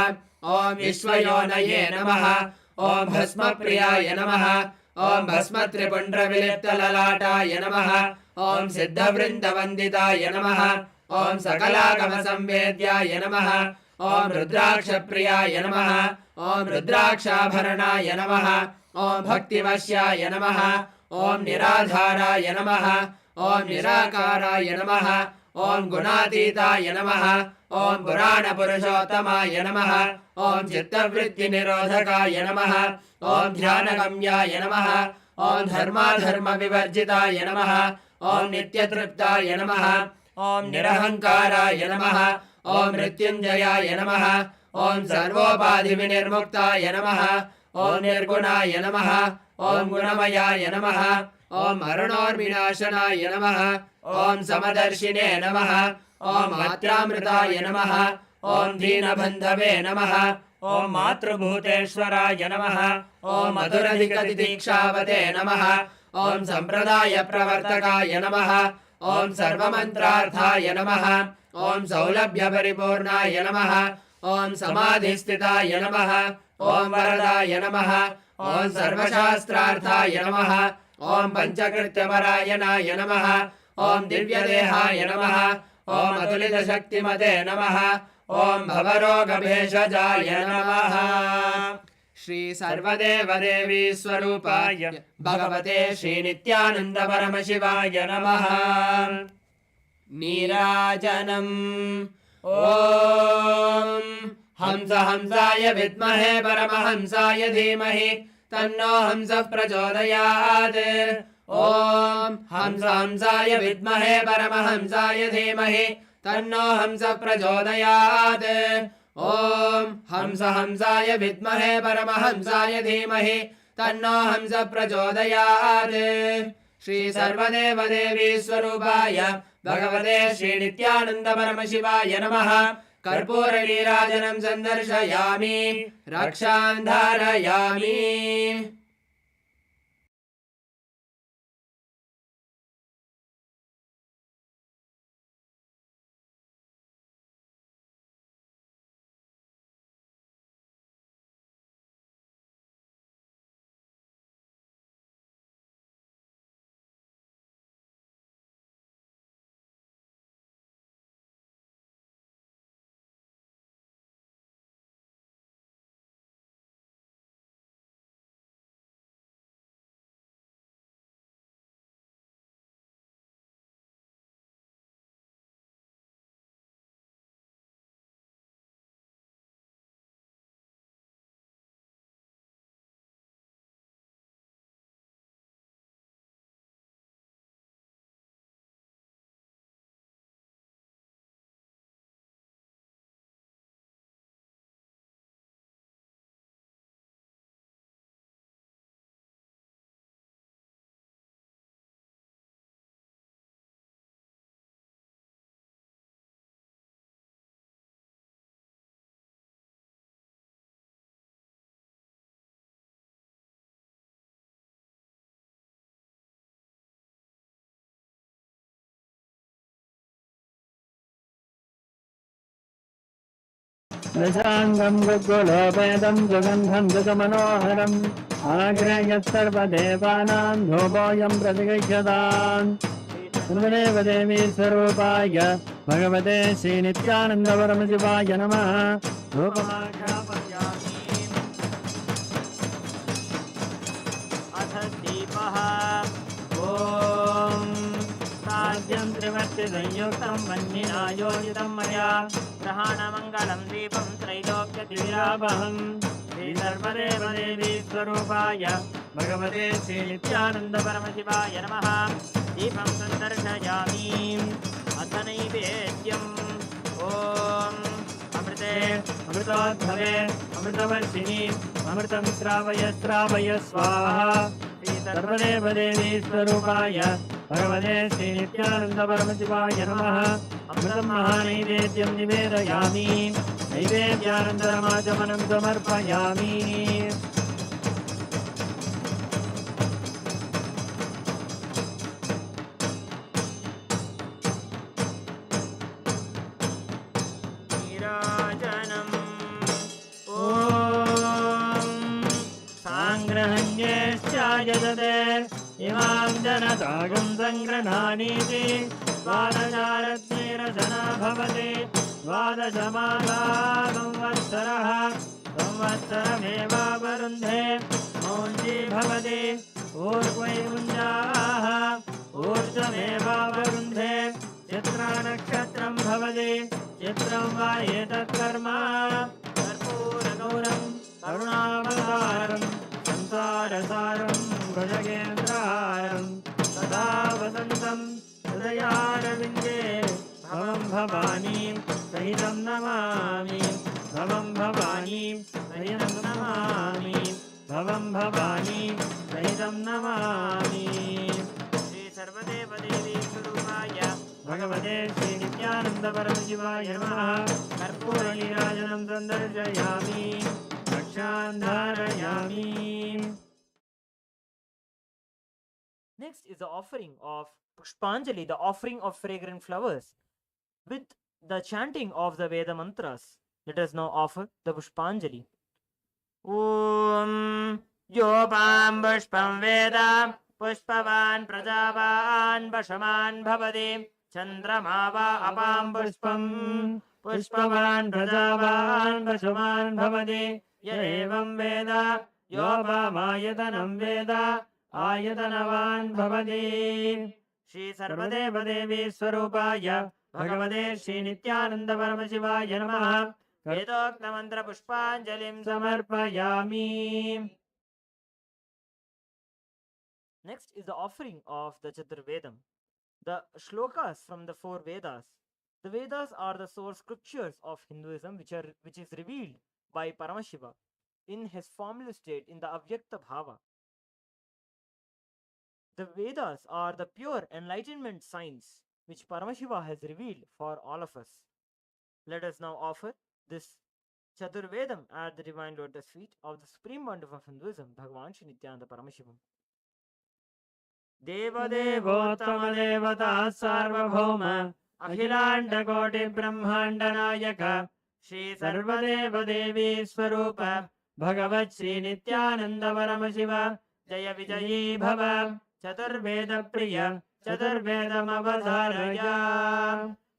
Speaker 3: ॐ विश्वयोनये नमः ॐ भस्मप्रियाय नमः ॐ भस्मत्रिपुण्ड्रविलिप्तललाटाय नमः ॐ सिद्धवृन्दवन्दिताय नमः ॐ सकलागमसंवेद्याय नमः ॐ रुद्राक्षप्रियाय नमः ॐ रुद्राक्षाभरणाय नमः ॐ भक्तिवश्याय नमः ॐ निराधाराय नमः ॐ निराकाराय नमः ॐ गुणातीताय नमः ॐ पुराणपुरुषोत्तमाय नमः ॐ चित्तवृत्तिनिरोधकाय नमः ॐ ध्यानगम्याय नमः ॐ धर्माधर्मविवर्जिताय नमः ॐ नित्यतृप्ताय नमः ॐ निरहङ्काराय नमः ॐ मृत्युञ्जयाय नमः ॐ सर्वोपाधिविनिर्मुक्ताय नमः ॐ निर्गुणाय नमः ॐ गुणमयाय नमः ॐ मरणोर्विनाशनाय नमः ॐ समदर्शिने नमः ॐ मात्रामृताय नमः ॐ दीनबन्धवे नमः ॐ मातृभूतेश्वराय नमः ॐ मधुरधिकतिदीक्षावते नमः ॐ सम्प्रदायप्रवर्तकाय नमः ॐ सर्वमन्त्रार्थाय नमः ॐ सौलभ्यपरिपूर्णाय नमः ॐ समाधिस्थिताय नमः ॐ वरदाय नमः ॐ सर्वशास्त्रार्थाय नमः ॐ पञ्चकृत्यपरायणाय नमः ॐ दिव्यदेहाय नमः ॐ अतुलितशक्तिमते नमः ॐ भवरोगभेषजाय नमः श्री सर्वदेवदेवी स्वरूपाय भगवते श्रीनित्यानन्द परमशिवाय नमः नीराजनम् ॐ हंस हंसाय विद्महे परमहंसाय धीमहि तन्नो हंसः प्रचोदयात् ॐ हंस हंसाय विद्महे परमहंसाय धीमहि तन्नो हंसः प्रचोदयात् ॐ हंस हंसाय विद्महे परमहंसाय धीमहि तन्नो हंसः प्रचोदयात् श्री सर्वदेवदेवी स्वरूपाय भगवते श्रीनित्यानन्द परमशिवाय नमः कर्पूरनीराजनं सन्दर्शयामि रक्षां धारयामि।
Speaker 5: दशाङ्गं गुग्गुलोपेदं सुगन्धं सुखमनोहरम् आग्रेयः सर्वदेवानां धूपोऽयं प्रतिगृह्यताम् सर्वदेव देवी स्वरूपाय भगवते श्रीनित्यानन्दपरमशिवाय नमः धूपमाघ्रापयामि
Speaker 2: अथ दीपः ॐ साध्यं त्रिवर्तिसंयुक्तं वह्निना योजितं मया ग्रहाणमङ्गलं दीपं त्रैलोक्यतिविरापहम् श्रीसर्वदेवदेवी स्वरूपाय भगवते श्रीनित्यानन्दपरमशिवाय नमः दीपं सन्दर्शयामि अथ नैवेद्यम् ॐ अमृते अमृतोद्भवे अमृतवर्षिणि अमृतं श्रावय श्रावय स्वाहा श्रीसर्वदेवदेवी स्वरूपाय भगवते श्रीनित्यानन्दपरमशिवाय नमः अमृतं महानैवेद्यं निवेदयामि नैवेद्यानन्तरमाचमनं समर्पयामि नीराजनम् ॐ साङ्ग्रहण्येश्चायदते इमां जनतागं सङ्ग्रहाणीति द्वादशारत्नेरसना भवति द्वादशमासा संवत्सरः संवत्सरमेवावरुन्धे मौञ्जी भवति ऊर्ध्वैमुञ्जाः ऊर्ध्वमेवावरुन्धे चित्रानक्षत्रं भवति चित्रं वा एतत्कर्म कर्पूरगौरं करुणावतारं संसारसारं भुजगेन्द्रहारं सदा वसन्तं हृदयारविन्दे भवं भवानीं सहितं नमामि भवं भवानीं सहितं नमामि भवं भवानीं सहितं नमामि श्री सर्वदेवदेवी स्वरूपाय भगवते श्रीनित्यानन्दपरमशिवाय नमः कर्पूरनीराजनं सन्दर्शयामि रक्षां धारयामि. Next is the offering of Pushpanjali, the offering of fragrant flowers, with the chanting of the Veda mantras. Let us now offer the Pushpanjali. Om Yopam Pushpam Veda Pushpavan Prajavan Vashaman Bhavati Chandrama va Apam Pushpam Pushpavan Prajavan Vashaman Bhavati Ya evam Veda Yopamayatanam Veda आयतनवान् भवति श्री सर्वदेवदेवी स्वरूपाय भगवते श्रीनित्यानन्दपरमशिवाय नमः वेदोक्तमन्त्रपुष्पाञ्जलिं समर्पयामि. Next is the offering of the Chaturvedam, the shlokas from the four Vedas. The Vedas are the source scriptures of Hinduism which is revealed by Paramashiva in his formless state in the Avyakta Bhava. The Vedas are the pure enlightenment signs which Paramashiva has revealed for all of us. Let us now offer this Chaturvedam at the divine lotus feet of the supreme wonder of Hinduism, Bhagavan Shri Nithyananda Paramashivam. Deva Devottama Devata Sarvabhauma Akhilanda Koti Brahmanda Nayaka Shri Sarvadeva Devi Swarupa Bhagavat Shri Nithyananda Paramashiva Jaya Vijayi Bhava चतुर्वेद प्रिय चतुर्वेदमवधारय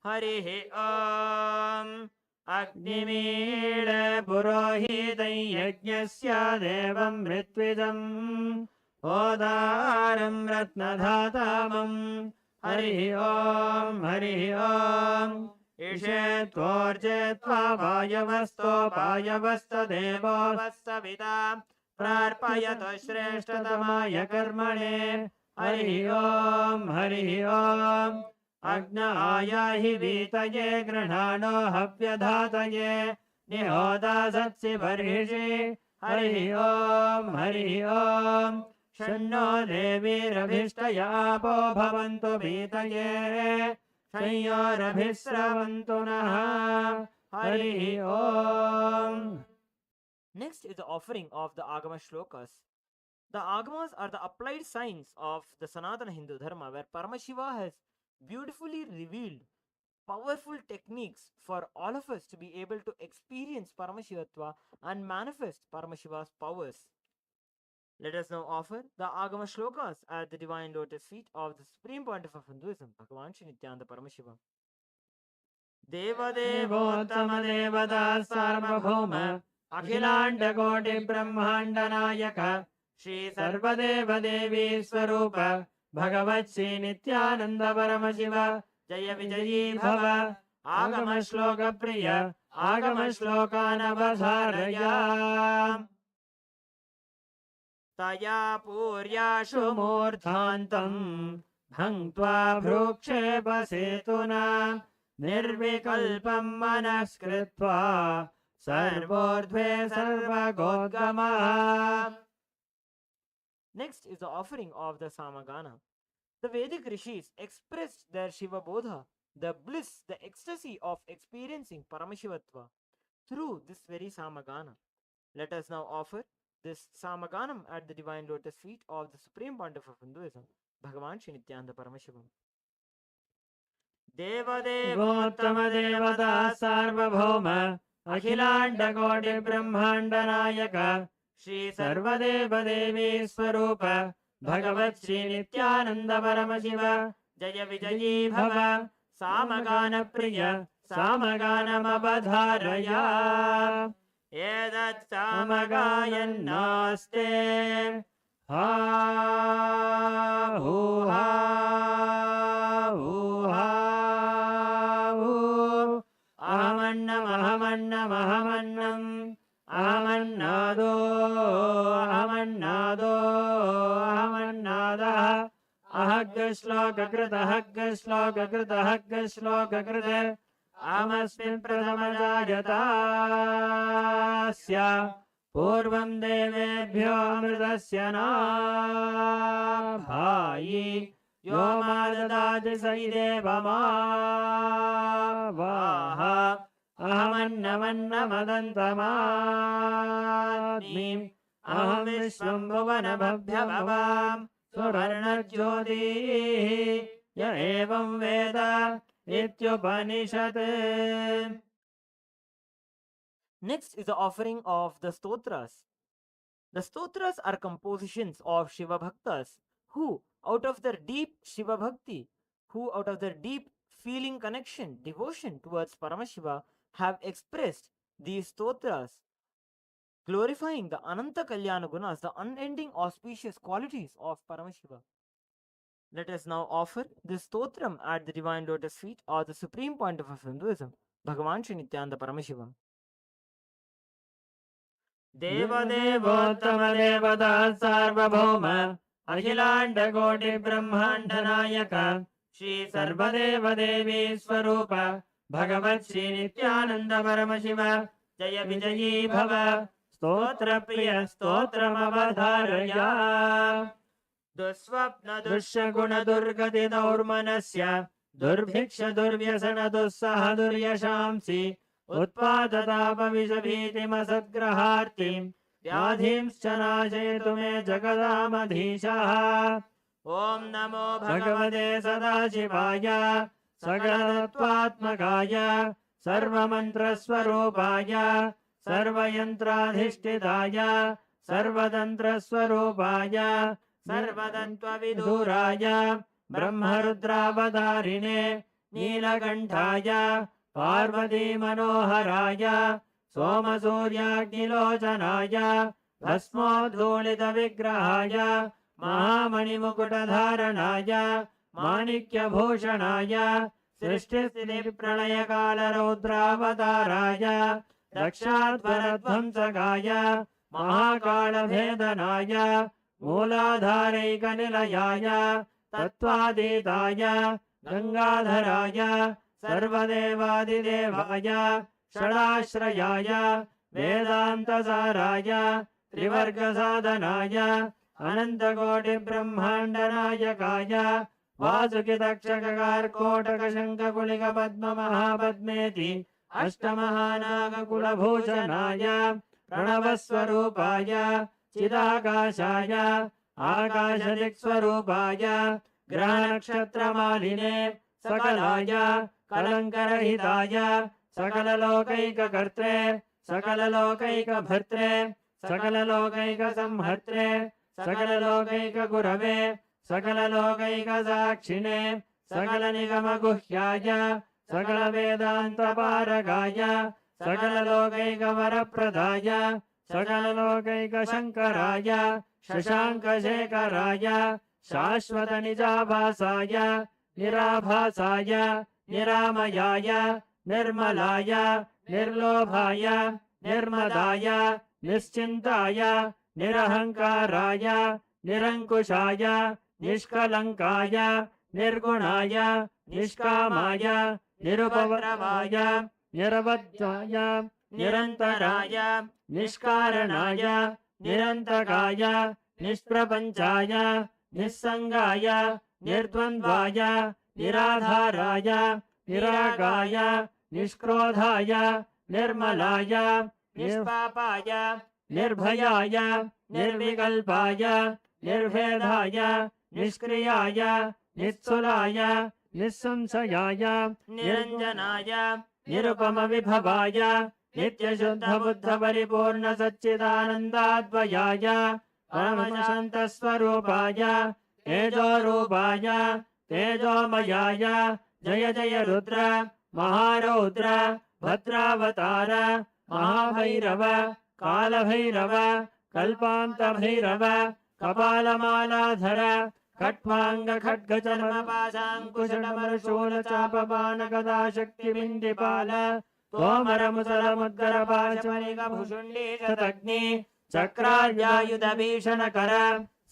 Speaker 2: हरिः ॐ अग्निमीळ पुरोहितं यज्ञस्य देवं ऋत्विजं होदारं रत्नधातामं हरिः ॐ ईशे त्वोर्जे त्वा वायवस्तोपायवस्तदेवो वस्तविता प्रार्पयतु श्रेष्ठतमाय कर्मणे हरिः ॐ अग्नायाहि वीतये गृह्णाणो हव्यधातये निहोदासत्सि बर्हिषि हरिः ॐ शन्नो देवीरभिष्टयापो भवन्तु वीतये शय्योरभिस्रवन्तु नः हरिः ॐ. Next is the offering of the Agama shlokas. The Agamas are the applied signs of the Sanatana Hindu Dharma, where Paramashiva has beautifully revealed powerful techniques for all of us to be able to experience Paramashivatva and manifest Paramashiva's powers. Let us now offer the Agama Shlokas at the divine lotus feet of the Supreme Pontiff of Hinduism, Bhagavan Shri Nithyananda Paramashiva. Devottama Seva Sarvabhauma Akhilanda Koti Brahmanda Nayaka Shri Sarvadeva Devi Swarupa Bhagavat Shri Nithyananda Paramashiva Jaya Vijayi Bhava Agama Shloka Priya Agama Shlokana Vadharaya Taya Puryashu Murdhantam Bhangtva Bhrukshepa Setuna Nirvikalpam Manaskritva Sarvodve Sarvagodgama. Next is the offering of the Samagana. The Vedic rishis expressed their Shiva Bodha, the bliss, the ecstasy of experiencing Paramashivatva through this very Samagana. Let us now offer this Samaganam at the divine lotus feet of the Supreme Pontiff of Hinduism, Bhagavan Shri Nithyananda Paramashivam. Devottama Seva Sarvabhauma Akhilanda Koti Brahmanda Nayaka Shri Sarvadeva Devi Swarupa Bhagavat Shri Nithyananda Paramashiva Jaya Vijayi Bhava Samagana Priya Samaganam Avadharaya Edat Samagayannaste Ha Hu Ha Hu Ha Hu Ahamannam Ahamannam Ahamannam Ahamannado Ahamannado Ahamannada Ahagga Shloka Krita Hagga Shloka Krita Hagga Shloka Krita Amasmin Pradhamajayataasya Purvam Devebhyo Amritasya Nabhayi Yo Madadati Saidevama Vaha Ahamannamannamadantamadnim Aham Vishwam Bhuvanabhabhyavavam Suvarnajyoti Ya Evam Veda Ityupanishate. Next is the offering of the stotras. The stotras are compositions of Shiva Bhaktas who, out of their deep Shiva Bhakti, who out of their deep feeling connection, devotion towards Paramashiva, have expressed these stotras, glorifying the Ananta Kalyana Gunas, the unending auspicious qualities of Paramashiva. Let us now offer this stotram at the divine lotus feet of the Supreme Pontiff of Hinduism, Bhagavan Shri Nithyananda Paramashivam. Devottama Seva Sarvabhauma Akhilanda Koti Brahmanda Nayaka Shri Sarvadeva Devi Swarupa Bhagavat Shri Nithyananda Paramashiva Jaya Vijayi Bhava Stotra Priya Stotram Avadharaya Dusvapna Dushaguna Durgati Daurmanasya Durbhiksha Durvyasana Dussaha Duryashamsi Utpadata Vishabhiti Masadgrahartim Vyadhim Chanashetu Me Jagadamadhishaha Om Namo Bhagavate Sadashivaya Sagadatvatmakaya Sarvamantra Swarupaya Sarvayantradhishtidaya Sarvadantra Swarupaya Sarvadantva Viduraya Brahmarudravadharine Nilakantaya Parvati Manoharaya Somasuryagnilochanaya Bhasmodhulita Vigrahaya Mahamani Mukutadharanaya Manikya Bhushanaya Srishtisthiti Pralayakala Rudravataraya Dakshadvaradvamsakaya Mahakala Bhedanaya Mooladharaika Nilayaya Tattvaditaya Gangadharaya Sarvadevadidevaya Shadashrayaya Vedantasaraya Trivargasadhanaya Anantakoti Brahmandanayakaya Vasukitaksakakar Kotaka Shankakulika Padma Mahapadmeti Ashtamahanaka Kulabhushanaya Pranavaswarupaya Chidakashaya Akashadikswarupaya Grahanakshatramaline Sakalaya
Speaker 5: कलङ्करहिताय सकललोकैककर्त्रे सकललोकैकभर्त्रे सकललोकैकसंहर्त्रे सकललोकैकगुरवे सकललोकैकसाक्षिणे सकलनिगमगुह्याय सकलवेदान्तपारगाय सकललोकैकवरप्रदाय सकललोकैकशङ्कराय शशाङ्कशेखराय शाश्वतनिजाभासाय निराभासाय निरामयाय निर्मलाय निर्लोभाय निर्मदाय निश्चिन्ताय निरहङ्काराय निरङ्कुशाय निष्कलङ्काय निर्गुणाय निष्कामाय निरुपद्रवाय निरवध्याय निरन्तराय निष्कारणाय निरन्तकाय निष्प्रपञ्चाय निस्सङ्गाय निर्द्वन्द्वाय निराधाराय निरागाय निष्क्रोधाय निर्मलाय निष्पापाय निर्भयाय निर्विकल्पाय निर्भेदाय निष्क्रियाय निःसुलाय निःसंशयाय निरञ्जनाय निरुपमविभवाय नित्यशुद्धबुद्धपरिपूर्णसच्चिदानन्दाद्वयाय परमशान्तस्वरूपाय तेजोरूपाय तेजोमयाय जय जय रुद्र महारौद्र भद्रावतार महाभैरव कालभैरव कल्पान्तभैरव कपालमालाधर खट्वांग खड्गचर्मपाशाङ्कुशटमरशूलचापबाणगदाशक्तिबिन्दिपाल तोमरमुसलमुद्गरपाशमनिकभुषुण्डी शतग्नि चक्रार्यायुधभीषणकर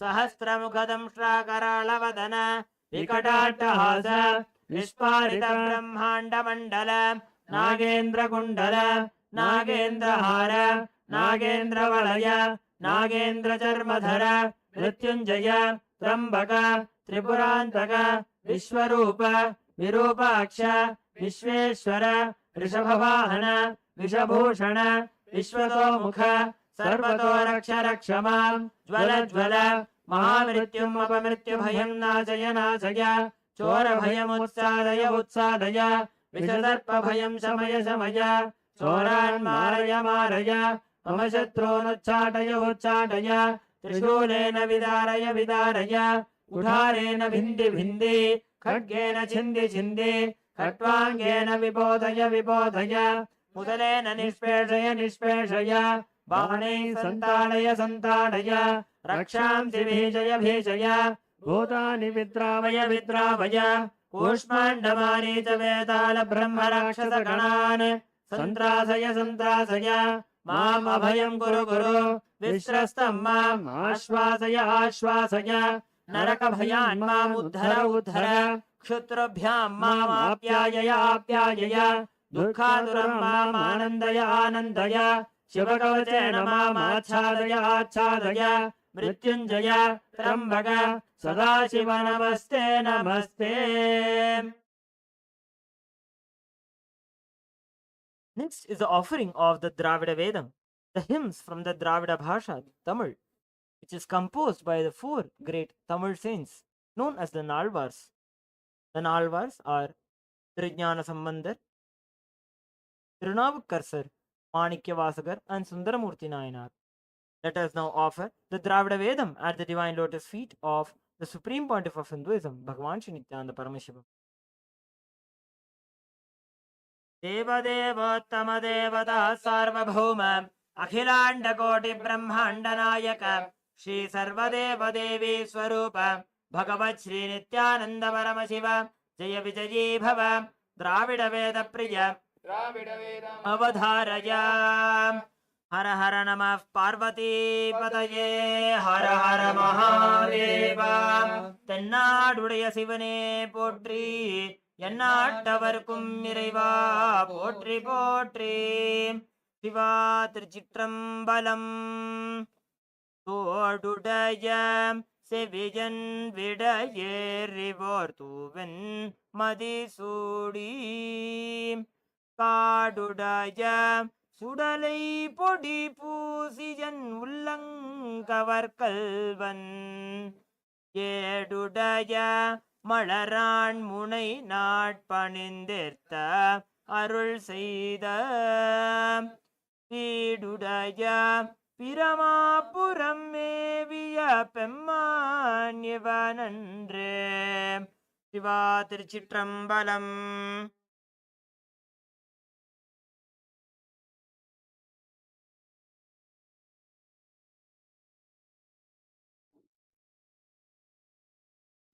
Speaker 5: सहस्रमुखदंष्ट्राकराळवदन विकटाट्टहास विस्फारितब्रह्माण्डमण्डल नागेन्द्रकुण्डल नागेन्द्रहार नागेन्द्रवलय नागेन्द्रचर्मधर मृत्युञ्जय त्र्यम्बक त्रिपुरान्तक विश्वरूप विरूपाक्ष विश्वेश्वर ऋषभवाहन विषभूषण विश्वतोमुख सर्वतो रक्ष रक्ष मां ज्वल ज्वल महामृत्युम् अपमृत्युभयं नाशय नाशय चोरभयमुत्सादय उत्सादय विषसर्पभयं शमय शमय चोरान् मारय मारय मम शत्रूनुच्चाटय उच्चाटय त्रिशूलेन विदारय विदारय कुठारेण भिन्धि भिन्धि खड्गेन छिन्दि छिन्दि खट्वाङ्गेन विबोधय विबोधय मुदलेन निष्पेषय निष्पेषय बाणैः सन्ताडय सन्ताडय रक्षांसि भीषय भीषय भूतानि विद्रावय विद्रावय कूष्माण्डमारीच वेताल ब्रह्मराक्षसगणान् सन्त्रासय सन्त्रासय माम् अभयं कुरु कुरु विश्रस्तं माम् आश्वासय आश्वासय नरकभयान् माम् उद्धर उद्धर क्षुत्रभ्यां माम् आप्यायय आप्यायय दुःखातुरं माम् आनन्दय आनन्दय शिवकवचेन माम् आच्छादय आच्छादय मृत्युञ्जय त्र्यम्बक सदाशिव नमस्ते नमस्ते.
Speaker 2: Next is the offering of the Dravida Vedam, the hymns from the Dravida Bhasha, Tamil, which is composed by the four great Tamil saints known as the Nalvars. The Nalvars are Trijnana Sambandar, Tirunavukarsar, Manikyavasagar, and Sundaramurti Nayanar. Let us now offer the Dravida Vedam at the divine lotus feet of the Supreme Pontiff of Hinduism, Bhagavan Shri Nithyananda Paramashiva. देवदेवोत्तम देवता सार्वभौम अखिलांड कोटि ब्रह्मांड नायक श्री सर्वदेव देवी स्वरूप भगवत् श्री नित्यानंद परमशिव जय विजयी भव द्राविड वेद प्रिय अवधारय. हर हर नमः पार्वती पतये हर हर महादेव. தென்னாடுடைய சிவனே போற்றி, எந்நாட்டவர்க்கும் இறைவா போற்றி போற்றி. சிவா திருச்சிற்றம்பலம். தோடுடைய செவியன் விடையேறிவோர் தூவன் மதிசூடி காடுடைய சுடலை பொடி பூசியன் உள்ளங்கவர் கல்வன் ஏடுடைய
Speaker 5: மலரான் முனை நாட்பணிந்திர்த்த அருள் செய்த வீடுடைய பிரமாபுரம் மேவிய பெம்மான் இவனன்றே. சிவா திருச்சிற்றம்பலம்.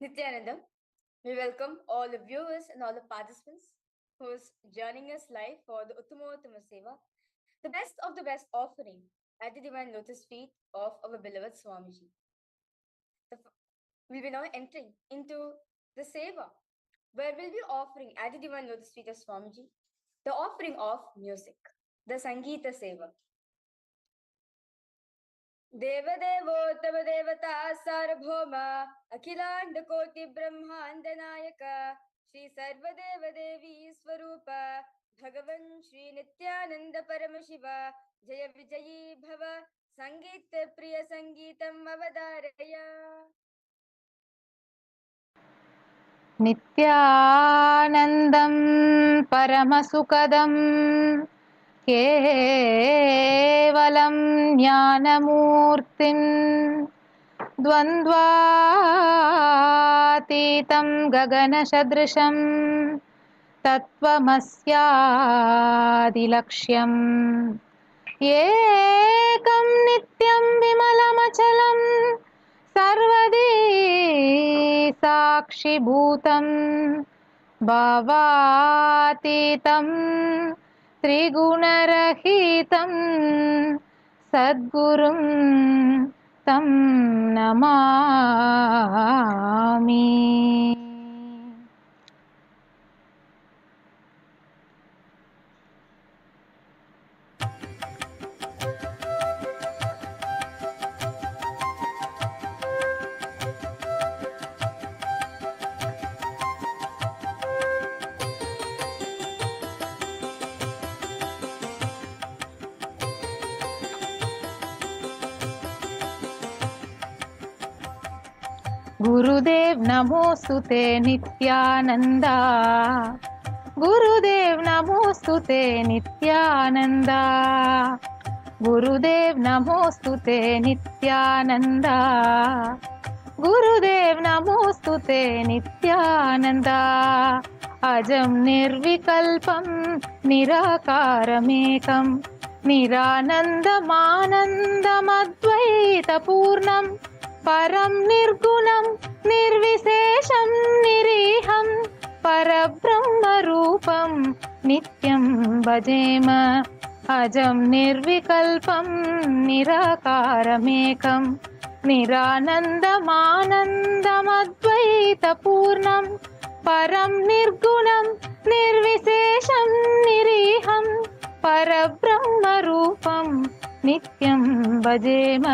Speaker 6: Nithyananda, we welcome all the viewers and all the participants who is joining us live for the Uttamottama Seva, the best of the best offering at the divine lotus feet of our beloved Swamiji. We'll be now entering into the Seva, where we'll be offering at the divine lotus feet of Swamiji the offering of music, the Sangeeta Seva. देवदेवोत्तम देवता सार्वभौम अखिलांड कोटि ब्रह्मांड नायक श्री सर्वदेव देवी स्वरूप भगवन् श्री नित्यानंद परम शिव जय विजयी भव संगीत प्रिय संगीतम अवधारय.
Speaker 7: नित्यानन्दं परमसुखदं केवलं ज्ञानमूर्तिं द्वन्द्वातीतं गगनसदृशं तत्त्वमस्यादिलक्ष्यम् एकं नित्यं विमलमचलं सर्वदी साक्षिभूतं भावातीतं त्रिगुणरहितं सद्गुरुं तं नमामि. गुरुदेव नमोस्तुते नित्यानंदा, गुरुदेव नमोस्तुते नित्यानंदा, गुरुदेव नमोस्तुते नित्यानंदा, गुरुदेव नमोस्तुते नित्यानंदा. अजं निर्विकल्पं निराकारमेकं निरानन्दमानन्दमद्वैतपूर्णं परं निर्गुणं निर्विशेषं निरीहं परब्रह्मरूपं नित्यं भजेम. अजं निर्विकल्पं निराकारमेकं निरानन्दमानन्दमद्वैतपूर्णं परं निर्गुणं निर्विशेषं निरीहं परब्रह्मरूपं नित्यं भजेम.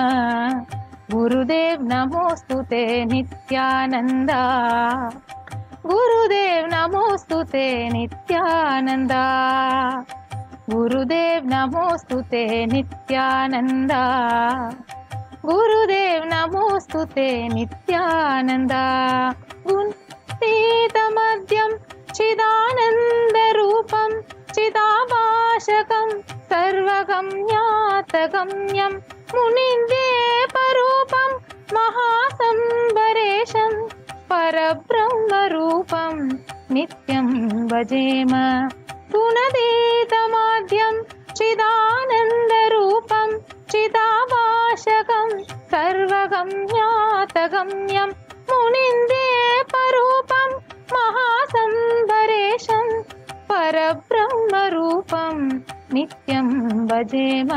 Speaker 7: गुरुदेव नमोस्तुते नित्यानंदा, गुरुदेव नमोस्तुते नित्यानंदा, गुरुदेव नमोस्तुते नित्यानंदा, गुरुदेव नमोस्तुते नित्यानंदा. गुणतीतमद्यं चिदानन्दरूपं चिदाभाषकं सर्वगम्यातगम्यं मुनिन्द्येपरूपं महासंवरेशं परब्रह्मरूपं नित्यं भजेम. गुणतीतमाद्यं चिदानन्दरूपं चिदाभाषकं सर्वगम्यातगम्यं मुनिन्द्येपरूपं महासंवरेशं परब्रह्मरूपं नित्यं भजेम.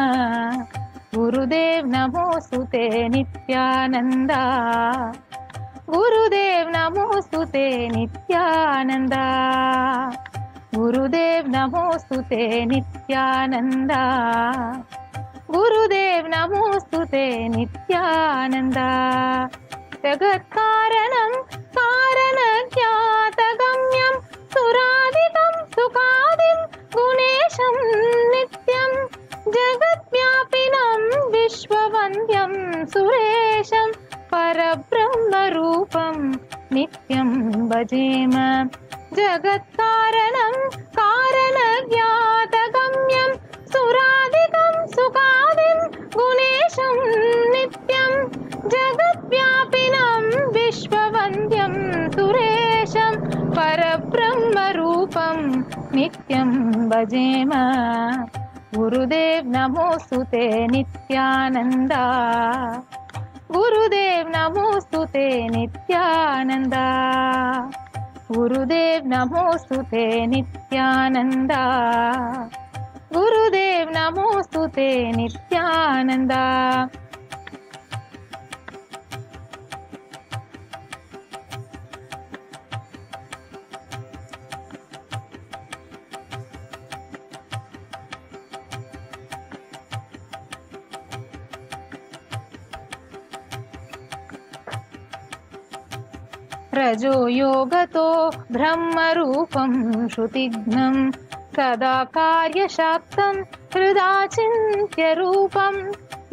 Speaker 7: गुरुदेव नमोस्तुते नित्यानंदा, गुरुदेव नमोस्तुते नित्यानंदा, गुरुदेव नमोस्तुते नित्यानंदा, गुरुदेव नमोस्तुते नित्यानंदा. जगत्कारणं कारणज्ञातगम्यं सुरादितं सुखादिं गुणेशं नित्यं जगद्व्यापिनं विश्ववन्द्यं सुरेशं परब्रह्मरूपं नित्यं भजे. भजेम जगत्कारणं कारणज्ञातगम्यं सुरादिकं सुखादिं गुणेशं नित्यं जगद्व्यापिनं विश्ववन्द्यं सुरेशं परब्रह्मरूपं नित्यं भजेम गुरुदेव नमोस्तुते नित्यानन्दा गुरुदेव नमोस्तुते नित्यानन्दा गुरुदेव नमोस्तुते नित्यानन्दा गुरुदेव नमोस्तुते नित्यानन्दा रजो योगतो ब्रह्मरूपं श्रुतिघ्नं सदा कार्यशाक्तं हृदा चिन्त्यरूपं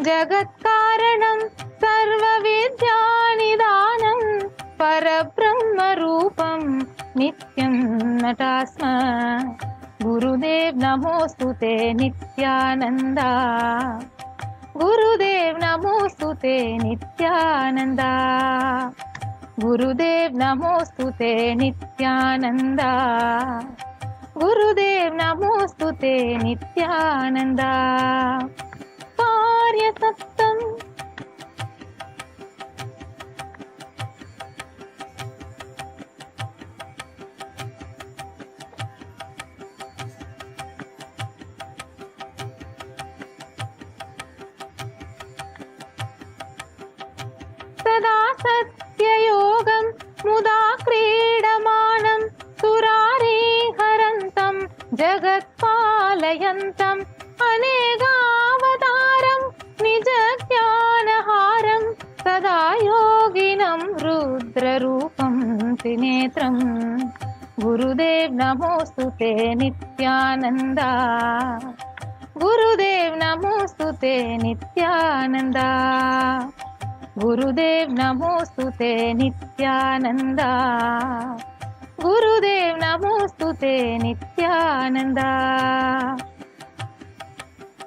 Speaker 7: जगत्कारणं सर्वविद्यानिदानं परब्रह्मरूपं नित्यं नटास्म गुरुदेव नमोस्तुते नित्यानन्दा गुरुदेव नमोस्तुते नित्यानन्दा गुरुदेव नमोस्तुते नित्यानन्दा गुरुदेव नमोस्तुते नित्यानन्दा कार्यसक्तम् सदा सत्ययोगं मुदा क्रीडमानं सुरारिहरन्तं जगत्पालयन्तम् अनेकावतारं निजज्ञानहारं सदा योगिनं रुद्ररूपं त्रिनेत्रं गुरुदेव नमोस्तुते नित्यानन्दा गुरुदेव नमोस्तुते नित्यानन्दा गुरुदेव नमोस्तुते नित्यानन्दा गुरुदेव नमोस्तुते नित्यानन्दा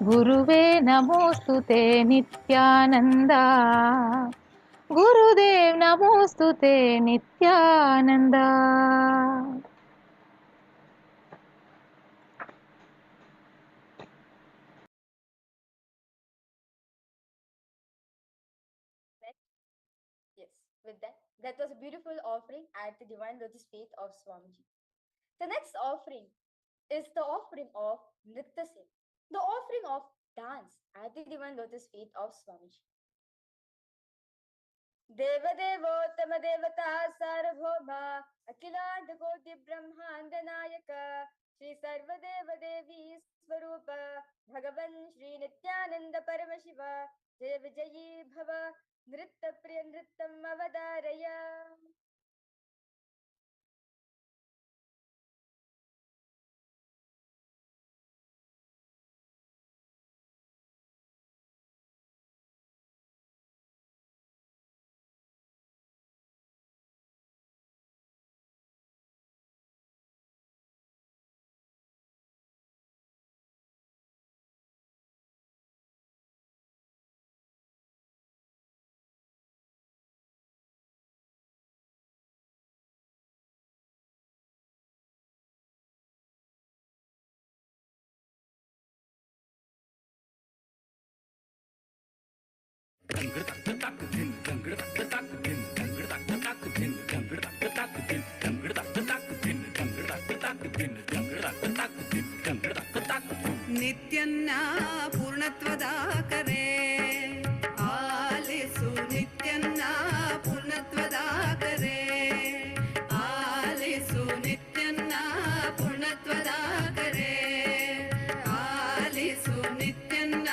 Speaker 7: गुरुवे नमोस्तुते नित्यानन्दा गुरुदेव नमोस्तुते Nityananda
Speaker 6: Yes, with that was a beautiful offering at the divine lotus feet of Swamiji. The next offering is the offering of Nritya Seva, the offering of dance at the divine lotus feet of Swamiji. Devottama Devata Sarvabhauma Akhiland Koti Brahmanda Nayaka Shri Sarvadeva Devi Swarupa Bhagavan Shri Nithyananda Paramashiva Jai Vijayi Bhava Nritta Priya Nrittam Avadaraya.
Speaker 8: ನಿತ್ಯನ್ನ ಪೂರ್ಣತ್ವದಾಕರೆ ಆಲಿಸು ನಿತ್ಯನ್ನ ಪೂರ್ಣತ್ವದಾಕರೆ ಆಲಿಸು ನಿತ್ಯನ್ನ ಪೂರ್ಣತ್ವದಾಕರೆ ಆಲಿಸು ನಿತ್ಯನ್ನ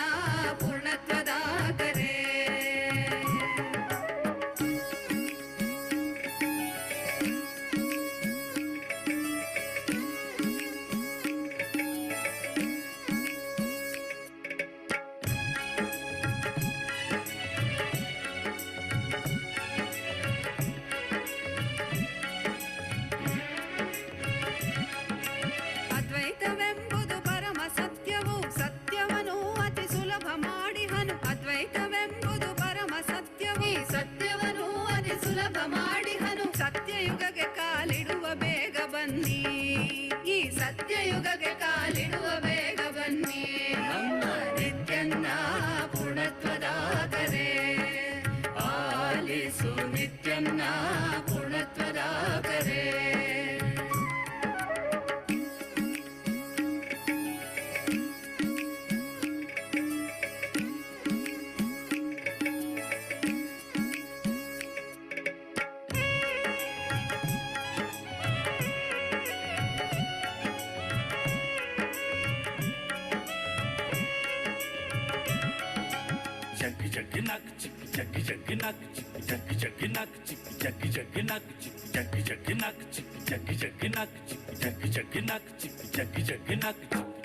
Speaker 8: ಪೂರ್ಣತ್ವದಾಕರೆ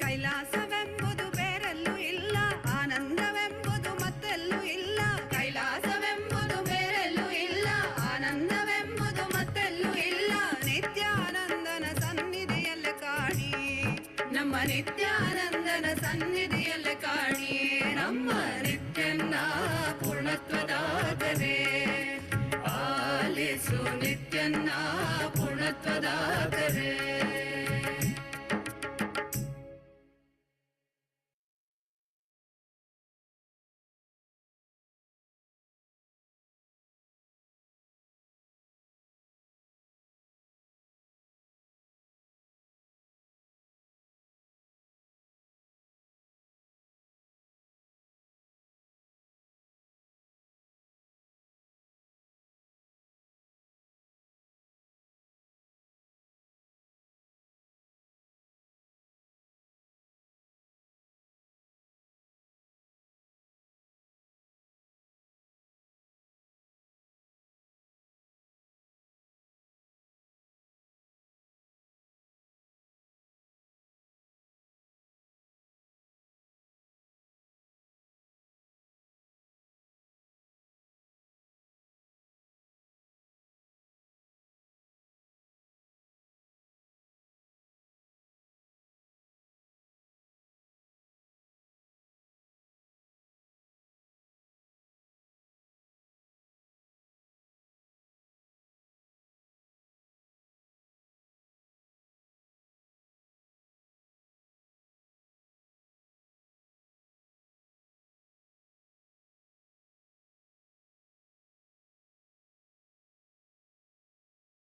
Speaker 8: ಕೈಲಾಸವೆಂಬುದು ಬೇರೆಲ್ಲೂ ಇಲ್ಲ, ಆನಂದವೆಂಬುದು ಮತ್ತೆಲ್ಲೂ ಇಲ್ಲ. ಕೈಲಾಸವೆಂಬುದು ಬೇರೆಲ್ಲೂ ಇಲ್ಲ, ಆನಂದವೆಂಬುದು ಮತ್ತೆಲ್ಲೂ ಇಲ್ಲ. ನಿತ್ಯಾನಂದನ ಸನ್ನಿಧಿಯಲ್ಲಿ ಕಾಣಿ, ನಮ್ಮ ನಿತ್ಯಾನಂದನ ಸನ್ನಿಧಿಯಲ್ಲಿ ಕಾಣಿ. ನಮ್ಮ ನಿತ್ಯನ್ನ ಪೂರ್ಣತ್ವದಾದರೆ ಆಲಿಸು, ನಿತ್ಯನ್ನ ಪೂರ್ಣತ್ವದಾದರೆ.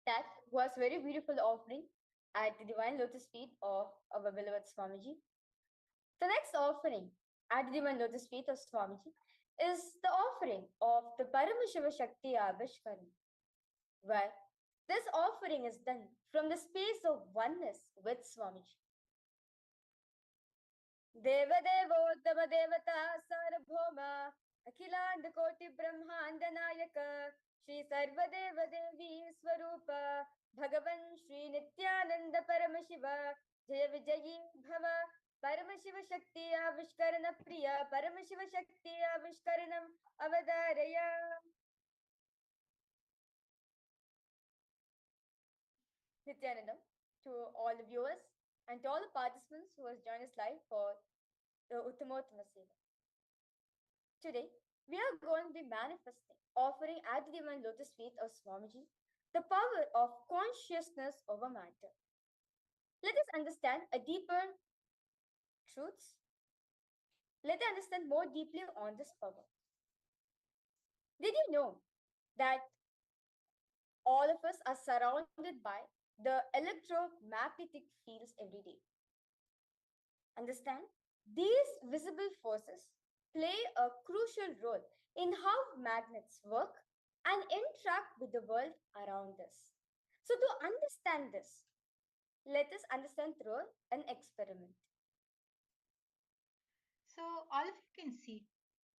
Speaker 6: That was very beautiful offering at the divine lotus feet of our beloved Swamiji. The next offering at the divine lotus feet of Swamiji is the offering of the Paramashiva Shakti Abhishekam, where this offering is done from the space of oneness with Swamiji. Devadevottama Devata Sarabhoma Akhiland Koti Brahmanda Nayaka Shri Sarvadeva Devi Swarupa Bhagavan Shri Nithyananda Paramashiva Jaya Vijayi Bhava Paramashiva Shakti Avishkarana Priya Paramashiva Shakti Avishkaranam Avadaraya. Nithyanandam to all the viewers and to all the participants who has joined us live for the Uttamottama Seva. Today, we are going to be manifesting, offering at the divine lotus feet of Swamiji, the power of consciousness over matter. Let us understand a deeper truths. Let us understand more deeply on this power. Did you know that all of us are surrounded by the electromagnetic fields every day? Understand, these visible forces play a crucial role in how magnets work and interact with the world around us. So, to understand this, let us understand through an experiment.
Speaker 9: So all of you can see,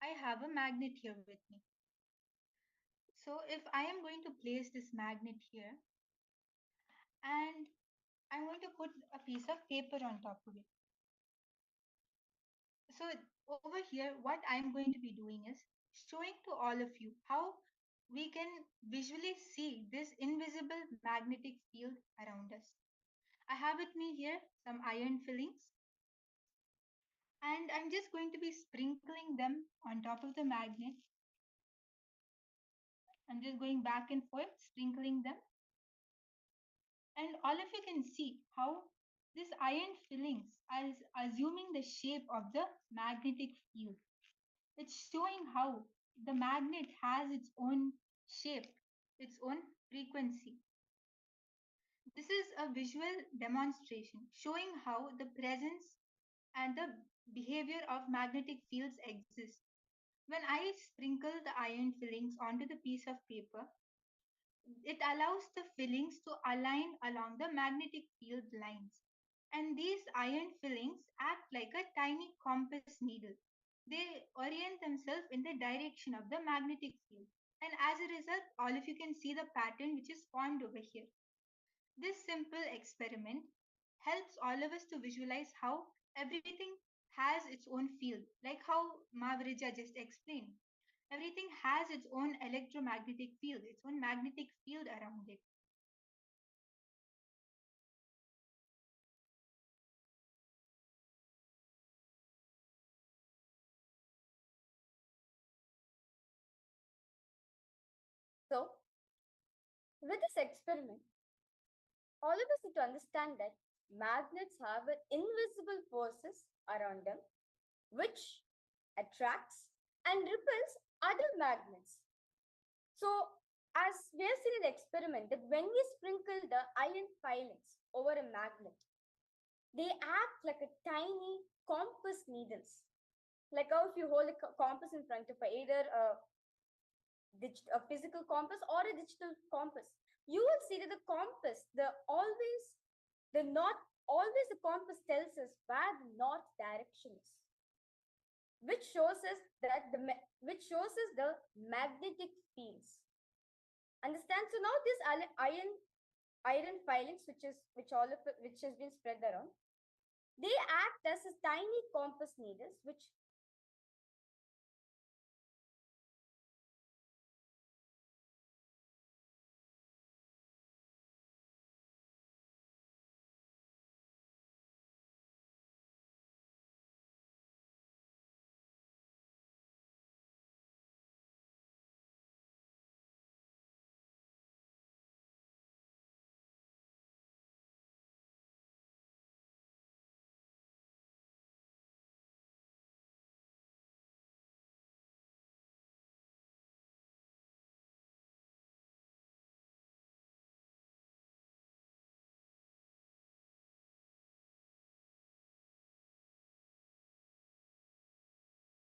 Speaker 9: I have a magnet here with me. So if I am going to place this magnet here and I'm going to put a piece of paper on top of it. So over here, what I'm going to be doing is showing to all of you how we can visually see this invisible magnetic field around us. I have with me here some iron fillings, and I'm just going to be sprinkling them on top of the magnet. I'm just going back and forth, sprinkling them. And all of you can see how this iron fillings is assuming the shape of the magnetic field. It's showing how the magnet has its own shape, its own frequency. This is a visual demonstration showing how the presence and the behavior of magnetic fields exist. When I sprinkle the iron fillings onto the piece of paper, it allows the fillings to align along the magnetic field lines. And these iron fillings act like a tiny compass needle they orient themselves in the direction of the magnetic field. And as a result, all of you can see the pattern which is formed over here. This simple experiment helps all of us to visualize how everything has its own field, like how Mavrija just explained. Everything has its own electromagnetic field, its own magnetic field around it.
Speaker 6: So, with this experiment, all of us need to understand that magnets have invisible forces around them which attracts and repels other magnets. So, as we have seen in the experiment, that when we sprinkle the iron filings over a magnet, they act like a tiny compass needles. Like how if you hold a compass in front of either a physical compass or a digital compass, you will see that the north always the compass tells us where the north direction is, which shows us the magnetic fields. Understand? So now this iron filings, which has been spread around, they act as a tiny compass needles, which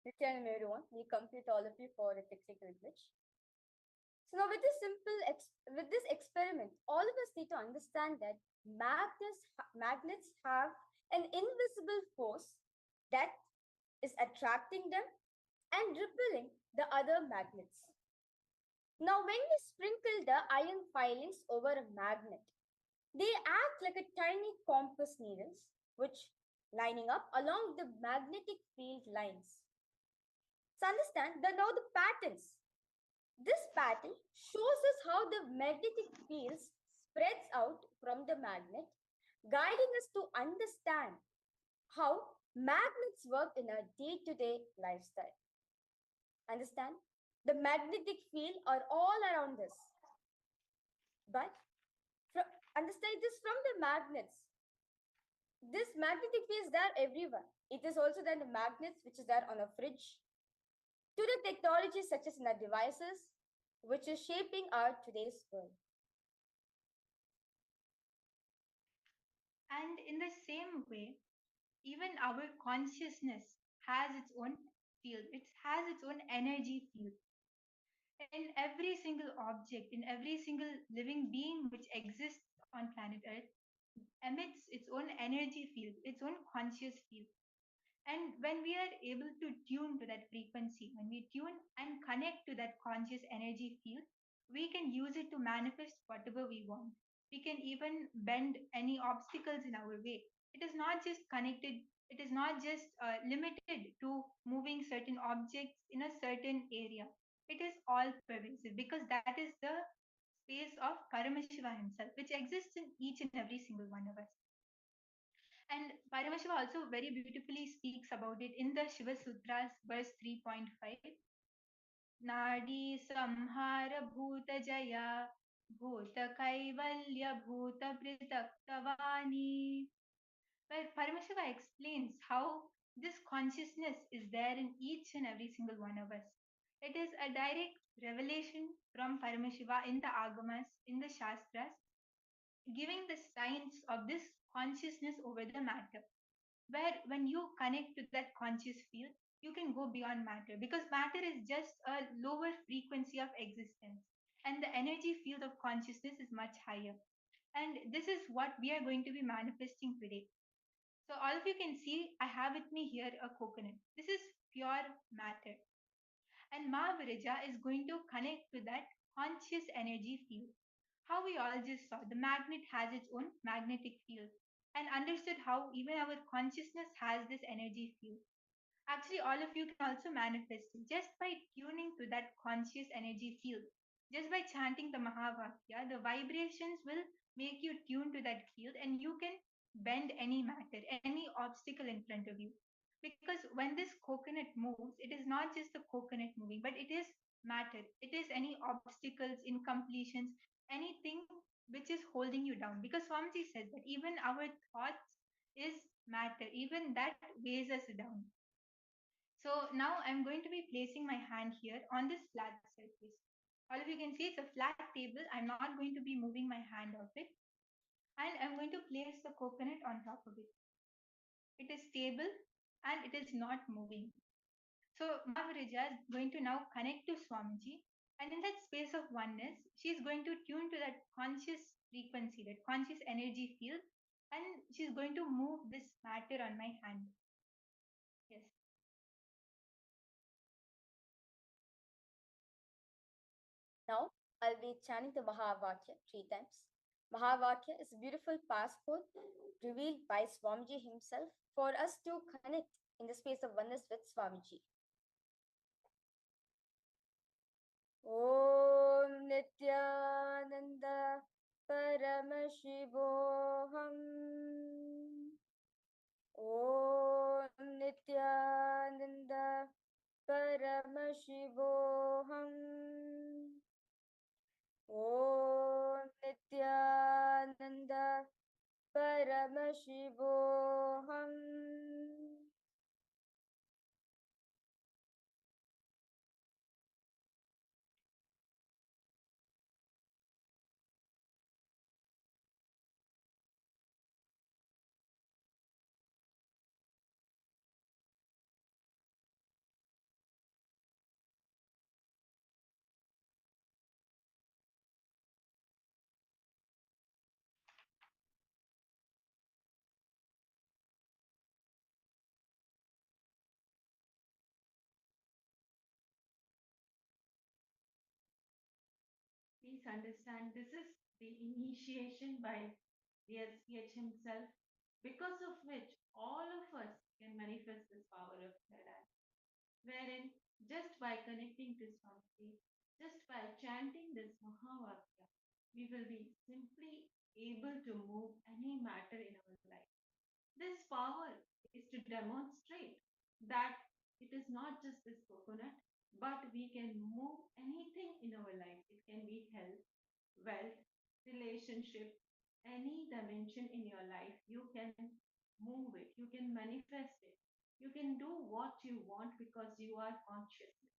Speaker 6: Nithyananda everyone, we complete all of you for a technical glitch. So now with this experiment, all of us need to understand that magnets have an invisible force that is attracting them and repelling the other magnets. Now, when we sprinkle the iron filings over a magnet, they act like a tiny compass needles, which lining up along the magnetic field lines. So understand now the patterns. This pattern shows us how the magnetic fields spreads out from the magnet, guiding us to understand how magnets work in our day-to-day lifestyle. Understand? The magnetic field are all around us. But understand this from the magnets. This magnetic field is there everywhere. It is also there in the magnets, which is there on a fridge, to the technologies such as in our devices, which is shaping our today's world.
Speaker 9: And in the same way, even our consciousness has its own field, it has its own energy field. In every single object, in every single living being which exists on planet Earth, emits its own energy field, its own conscious field. And when we are able to tune to that frequency, when we tune and connect to that conscious energy field, we can use it to manifest whatever we want. We can even bend any obstacles in our way. It is not just connected, it is not just limited to moving certain objects in a certain area. It is all pervasive because that is the space of Paramashiva himself, which exists in each and every single one of us. And Paramashiva also very beautifully speaks about it in the Shiva Sutras, verse 3.5. Nadi samhara bhuta jaya bhuta kaivalya bhuta pritaktavani. Where Paramashiva explains how this consciousness is there in each and every single one of us. It is a direct revelation from Paramashiva in the Agamas, in the Shastras, giving the science of this consciousness over the matter, where when you connect to that conscious field, you can go beyond matter because matter is just a lower frequency of existence and the energy field of consciousness is much higher. And this is what we are going to be manifesting today. So all of you can see I have with me here a coconut. This is pure matter. And Mahaviraja is going to connect to that conscious energy field. How we all just saw, the magnet has its own magnetic field, and understood how even our consciousness has this energy field. Actually, all of you can also manifest it just by tuning to that conscious energy field. Just by chanting the Mahavakya, the vibrations will make you tune to that field and you can bend any matter, any obstacle in front of you. Because when this coconut moves, it is not just the coconut moving, but it is matter. It is any obstacles, incompletions, anything which is holding you down. Because Swamiji says that even our thoughts is matter, even that weighs us down. So now I'm going to be placing my hand here on this flat surface. All of you can see it's a flat table. I'm not going to be moving my hand off it. And I'm going to place the coconut on top of it. It is stable and it is not moving. So Mahavrija is going to now connect to Swamiji. And in that space of oneness, she's going to tune to that conscious frequency, that conscious energy field. And she's going to move this matter on my hand. Yes.
Speaker 6: Now, I'll be chanting the Mahavakya 3 times. Mahavakya is a beautiful passport revealed by Swamiji himself for us to connect in the space of oneness with Swamiji. Om Nithyananda Paramashivoham. Om Nithyananda Paramashivoham. Om Nithyananda Paramashivoham.
Speaker 9: Please understand this is the initiation by the SPH himself, because of which all of us can manifest this power of Veda, wherein just by connecting to Swamiji, just by chanting this Mahavakya, we will be simply able to move any matter in our life. This power is to demonstrate that it is not just this coconut, but we can move anything in our life. It can be health, wealth, relationship, any dimension in your life. You can move it, you can manifest it, you can do what you want because you are consciousness.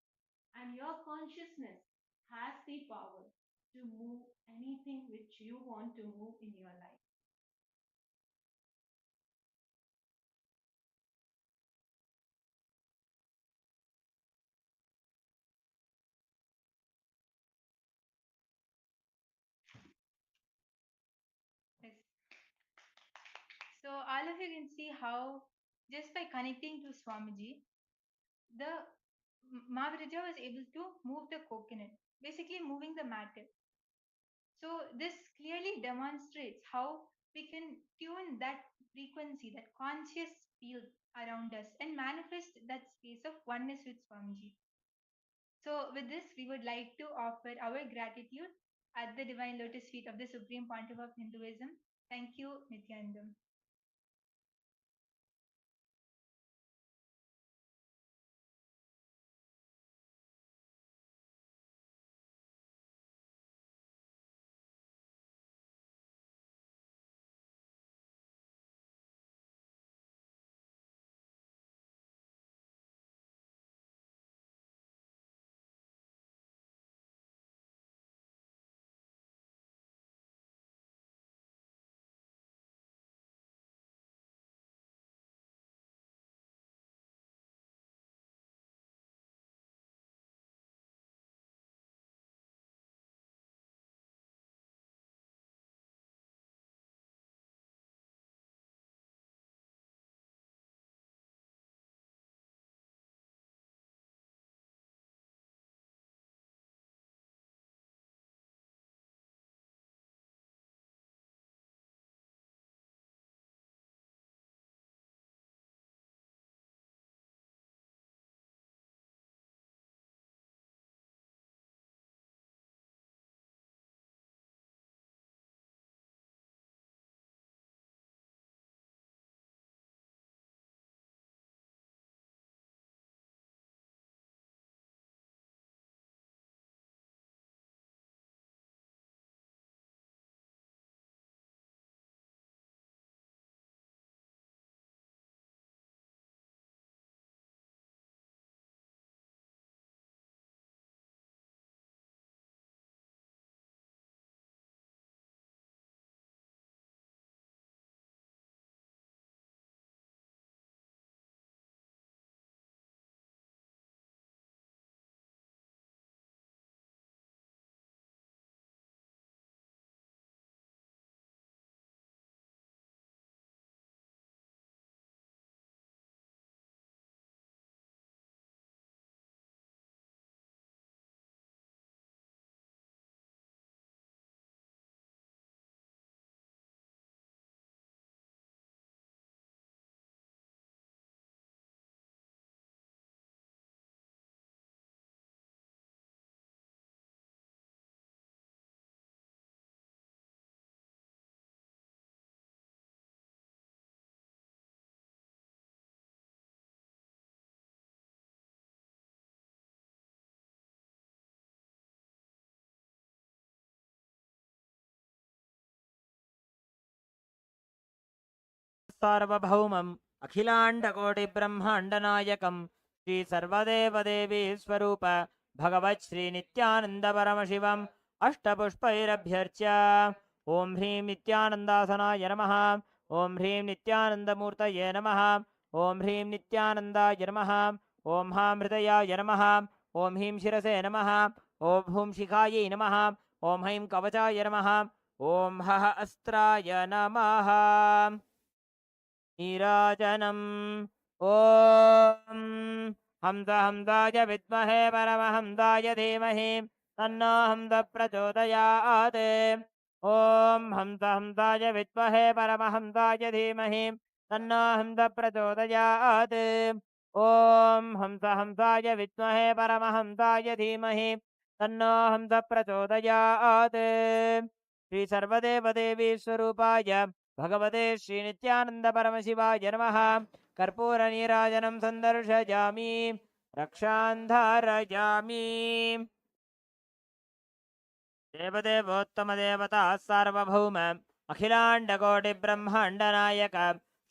Speaker 9: And your consciousness has the power to move anything which you want to move in your life. Yes. So all of you can see how just by connecting to Swamiji, the Mahaviraja was able to move the coconut, basically moving the matter. So this clearly demonstrates how we can tune that frequency, that conscious field around us and manifest that space of oneness with Swamiji. So with this, we would like to offer our gratitude at the divine lotus feet of the Supreme Pontiff of Hinduism. Thank you, Nithyananda.
Speaker 5: सार्वभौमम् अखिलाण्डकोटिब्रह्माण्डनायकं Shri सर्वदेवदेवी स्वरूप भगवत् श्री नित्यानंद परमशिवम् अष्टपुष्पैरभ्यर्च्य ओं ह्रीं नित्यानन्दासनाय नमः। ओं ह्रीं नित्यानन्दमूर्तये नमः। ओं ह्रीं नित्यानन्दाय नमः। ओं हां हृदयाय नमः। ओं ह्रीं शिरसे नमः। ओं हूं शिखायै नमः। ओं हैं कवचाय नमः। ओं हः अस्त्राय नमः। नीराजनम् ॐ हंसाय विद्महे परमहंसाय धीमहि तन्नो हंस प्रचोदयात्। ॐ हंसाय विद्महे परमहंसाय धीमहि तन्नो हंस प्रचोदयात्। ॐ हंसाय विद्महे परमहंसाय धीमहि तन्नो हंस प्रचोदयात्। श्री सर्वदेवदेवी स्वरूपाय भगवते श्री नित्यानंद परमशिवाय नमः। कर्पूर नीराजनं सन्दर्शयामि रक्षां धारयामि। देवदेवोत्तमदेवता सार्वभौम अखिलाण्डकोटिब्रह्माण्डनायक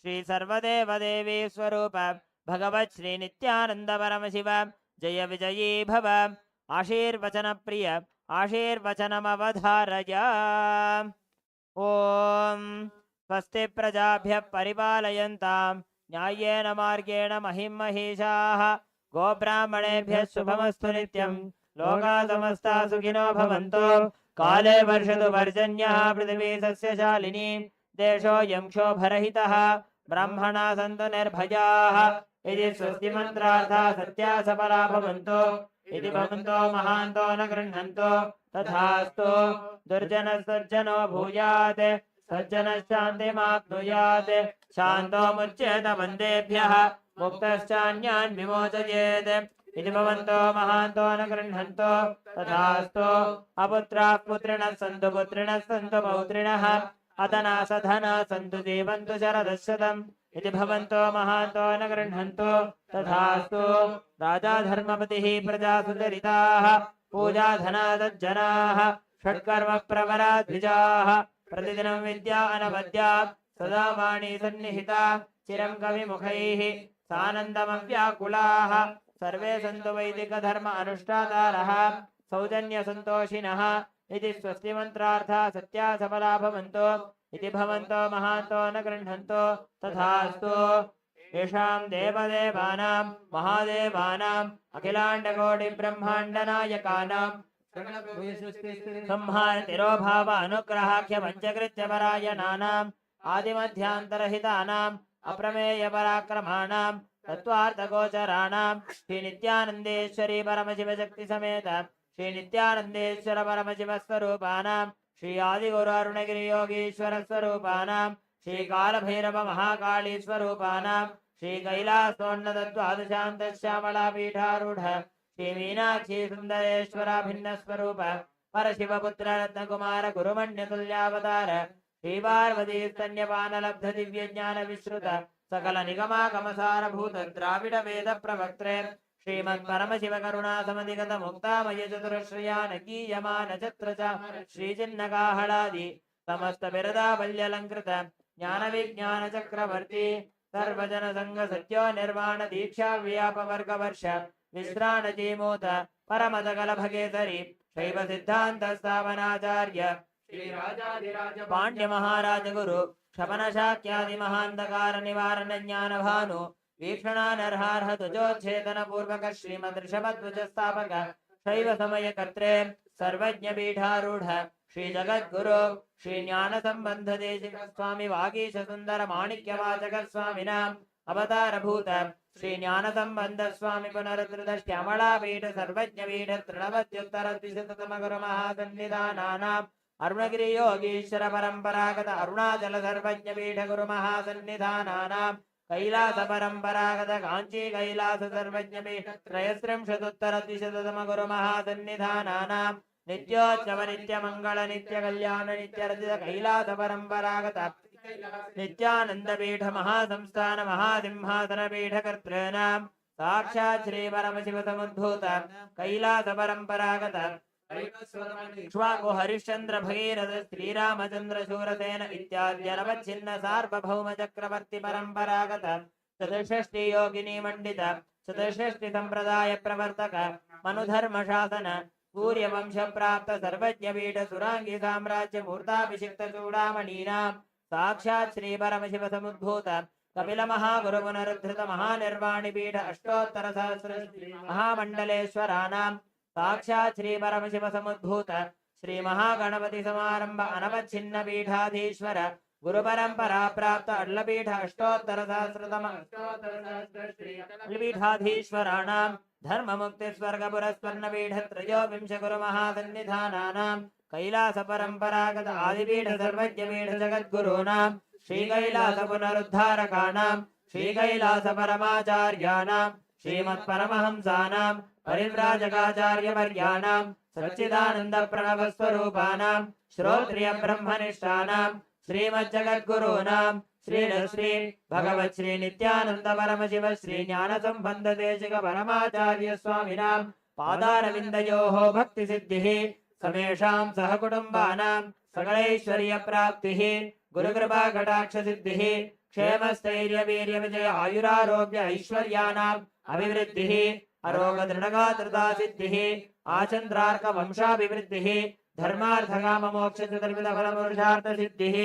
Speaker 5: श्री सर्वदेवदेवी स्वरूप भगवत् श्री नित्यानंद परमशिव जय विजयी भव। आशीर्वचन प्रिय आशीर्वचनमवधारय। ॐ स्वस्ति प्रजाभ्यः परिपालयन्तां न्याय्येन मार्गेण महिं महिषाः। गोब्राह्मणेभ्यः शुभमस्तु नित्यं। लोकाः समस्ताः सुखिनो भवन्तु। काले वर्षतु पर्जन्यः पृथिवी सस्यशालिनी। देशोऽयं क्षोभरहितः। ब्राह्मणाः सन्तु निर्भयाः। इति स्वस्ति मन्त्रार्थाः सत्याः सफला भवन्तु। इति भवन्तो महान्तो न गृह्णन्तु। तथास्तु। दुर्जनः भूयात् सज्जनश्शान्तिमाप्नुयात्। शान्तो मुच्येत बन्देभ्यः मुक्तश्चान्यान् विमोचयेत्। इति भवन्तो महान्तो न गृह्णन्तु। तथास्तु। अपुत्राः पुत्रिणः सन्तु पुत्रिणः सन्तु पौत्रिणः। अधनाः सधनाः सन्तु जीवन्तु शरदशतम्। इति भवन्तो महान्तो न गृह्णन्तु। तथास्तु। राजा धर्मपतिः प्रजासु चरिताः पूजाधना सज्जनाः षट्कर्म प्रवरा द्विजाः। प्रतिदिनं विद्या अनवद्या सदा वाणी सन्निहिता। चिरं कविमुखैः सानन्दमव्याकुलाः। सर्वे सन्तु वैदिकधर्म अनुष्ठातारः सौजन्यसन्तोषिणः। इति स्वस्ति मन्त्रार्थाः सत्याः सफला भवन्तु। इति भवन्तो महान्तो न गृह्णन्तु। तथास्तु। येषां देवदेवानां महादेवानाम् अखिलाण्डकोटिब्रह्माण्डनायकानां संहार तिरोभाव अनुग्रहाख्य पञ्चकृत्य परायणानाम् आदिमध्यान्तरहितानाम् अप्रमेय पराक्रमाणां तत्त्वार्थगोचराणां श्री नित्यानन्देश्वरी परमशिवशक्ति समेत श्री नित्यानन्देश्वर परमशिव स्वरूपाणां श्री आदिगुरु अरुणगिरि योगीश्वर स्वरूपाणां श्री कालभैरव महाकाली स्वरूपाणां श्री कैलासोन्नत द्वादशान्तश्यामला पीठारूढ श्री मीनाक्षी सुंदरेश्वरा भिन्न स्वरूप परशिवपुत्र रत्नकुमार गुरुमण्यतुल्यावतार श्री पार्वती स्तन्यपान लब्ध दिव्य ज्ञान विश्रुत सकल निगमागमसार भूत द्राविड वेद प्रवक्त्रे श्रीमत् परमशिव करुणा समधिगत मुक्तामय चतुरश्रयान गीयमान छत्र श्री चिन्नकाहलादि समस्त बिरदावल्यलंकृत ज्ञान विज्ञान चक्रवर्ती सर्वजन संघ सत्यो निर्वाण दीक्षा व्याप वर्ग वर्ष विश्राण जीमूत परमदकल भगेसरी शैव सिद्धांत स्थापनाचार्य श्री राजाधिराज पांड्य महाराज गुरु क्षपन शाक्यादि महांधकार निवारण ज्ञान भानु वीक्षणानर्हार्ह तुजोच्छेदन पूर्वक श्रीमद् ऋषभध्वज स्थापक शैव समय कर्त्रे सर्वज्ञ पीठारूढ़ श्री जगद्गुरु श्री ज्ञान संबंध देशिक स्वामी वागीश सुंदर माणिक्य वाचक स्वामिनाम अवतार भूत श्री ज्ञान संबंध स्वामी पुनरुद्रश्यामला पीठ सर्वज्ञ पीठ तृणवत्युत्तर द्विशततम गुरु महासन्निधानानाम अरुणगिरि योगीश्वर परंपरागत अरुणाचल सर्वज्ञ पीठ गुरु महासन्निधानानाम कैलास परंपरागत कांची कैलास सर्वज्ञ पीठ त्रयस्त्रिंशदुत्तर द्विशततम गुरु महासन्निधानानाम नित्योत्सव नित्य मंगल नित्य कल्याण नित्य रचित कैलास परंपरागत नित्यानंद पीठ महासंस्थान महासिंहासन पीठ कर्तॄणां साक्षात् श्री परमशिव समुद्भूत कैलास परंपरागत इक्ष्वाकु हरिश्चन्द्र भगीरथ श्रीरामचन्द्र शूरसेन इत्याद्यनवच्छिन्न सार्वभौम चक्रवर्ति परम्परागत चतुष्षष्टि योगिनी मंडित चतुष्षष्टि संप्रदाय प्रवर्तक मनुधर्म शासन सूर्यवंश प्राप्त सर्वज्ञ पीठ सुरांगी साम्राज्य मूर्ताभिषिक्त चूड़ामणीनां साक्षात् श्री परमशिव समुद्भूत कपिल महागुरु पुनरुद्धृत महानिर्वाणि पीठ अष्टोत्तर सहस्र महामंडलेश्वरानां साक्षात् श्री परमशिव समुद्भूत श्री महागणपति समारंभ अनवच्छिन्न पीठाधीश्वर गुरु परंपरा प्राप्त अड्लपीठ अष्टोत्तर सहस्रतम पीठाधीश्वराणां धर्म मुक्ति स्वर्ग पुरस्पन्न पीठ त्रयोविंश गुरु महासन्निधानानां कैलास परंपरागत आदिपीठ सर्वज्ञ पीठ जगद्गुरूणां श्री कैलास पुनरुद्धारकाणां श्री कैलास परमाचार्याणां श्रीमत्परमहंसानां परिव्राजकाचार्यवर्याणां सच्चिदानंद प्रणव स्वरूपाणां श्रोत्रिय ब्रह्मनिष्ठानां श्रीमज्जगद्गुरूणां श्री भगवत् श्री नित्यानंद परमशिव श्री ज्ञान संबंध देशिक परमाचार्य स्वामिनां पादारविन्दयोः भक्ति सिद्धिः समेषां सहकुटुम्बानां सकलैश्वर्य प्राप्तिः गुरुकृपा कटाक्ष सिद्धिः क्षेमस्थैर्य वीर्य विजय आयुरारोग्य ऐश्वर्याणाम् अभिवृद्धिः अरोग दृढगात्रता सिद्धिः आचन्द्रार्क वंशाभिवृद्धिः धर्मार्थ काम मोक्ष चतुर्विध फल पुरुषार्थ सिद्धिः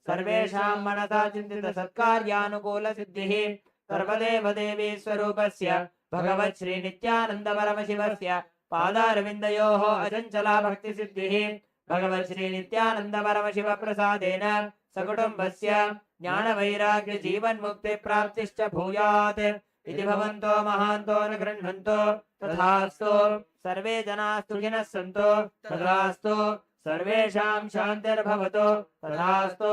Speaker 5: सर्वेषां मनसा चिन्तित सत्कार्यानुकूल सिद्धिः सर्वदेव देवी स्वरूपस्य भगवत् श्री नित्यानंद परमशिवस्य पादारविन्दयोः अचञ्चला भक्ति सिद्धिः भगवत् श्री नित्यानंद परमशिव प्रसादेन सकुटुम्बस्य ज्ञान वैराग्य जीवन मुक्ति प्राप्तिश्च भूयात् इति भवन्तो महान्तो न गृह्णन्तो तथास्तु सर्वे जनाः सुखिनः सन्तु तथास्तु सर्वेषां शान्तिर्भवतु तथास्तु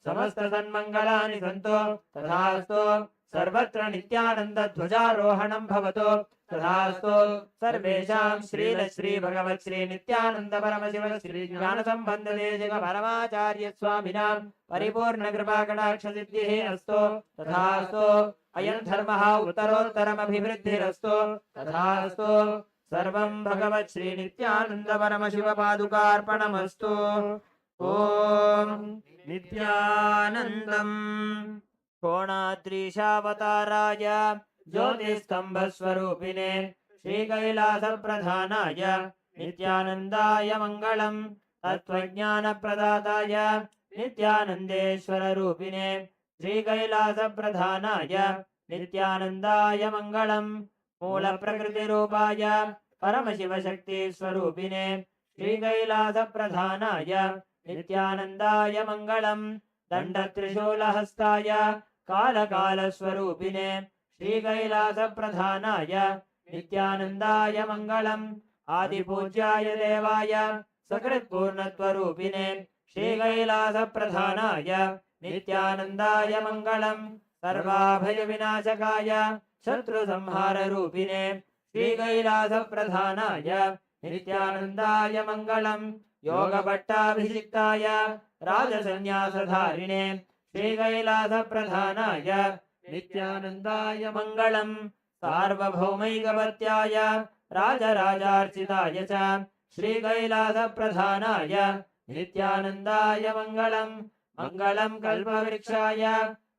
Speaker 5: समस्त सन्मङ्गलानि सन्तु तथास्तु सर्वत्र नित्यानंद ध्वजारोहणं भवतु तथास्तु सर्वेषां श्री भगवत् श्री नित्यानंद परमशिव श्री ज्ञान संबंध देशिक परमाचार्य स्वामिनां परिपूर्ण कृपा कटाक्ष सिद्धिः अस्तु तथास्तु अयं धर्मः उत्तरोत्तरमभिवृद्धिरस्तु तथास्तु सर्वं भगवत् श्री नित्यानंद परमशिव पादुकार्पणमस्तु ओम नित्यानन्दम् कोणाद्रीशावताराय ज्योतिस्तंभस्वरूपिणे श्रीकैलासप्रधानाय नित्यानन्दाय मङ्गलम् तत्त्वज्ञानप्रदाताय नित्यानन्देश्वररूपिणे श्रीकैलासप्रधानाय नित्यानन्दाय मङ्गलम् मूलप्रकृतिरूपाय परमशिवशक्तिस्वरूपिणे श्रीकैलासप्रधानाय नित्यानन्दाय मङ्गलम् दण्डत्रिशूलहस्ताय कालकालस्वरूपिणे श्रीकैलासप्रधानाय नित्यानन्दाय मङ्गलम् आदिपूज्याय देवाय सकृत्पूर्णत्वरूपिणे श्रीकैलासप्रधानाय नित्यानन्दाय मङ्गलम् सर्वाभयविनाशकाय शत्रुसंहाररूपिणे श्रीकैलासप्रधानाय नित्यानन्दाय मङ्गलम् योगभट्टाभिषिक्ताय राजसन्न्यासधारिणे श्रीकैलासप्रधानाय नित्यानन्दाय मङ्गलम् सार्वभौमैकपत्याय राजराजार्चिताय च श्रीकैलासप्रधानाय नित्यानन्दाय मङ्गलम् मङ्गलम् कल्पवृक्षाय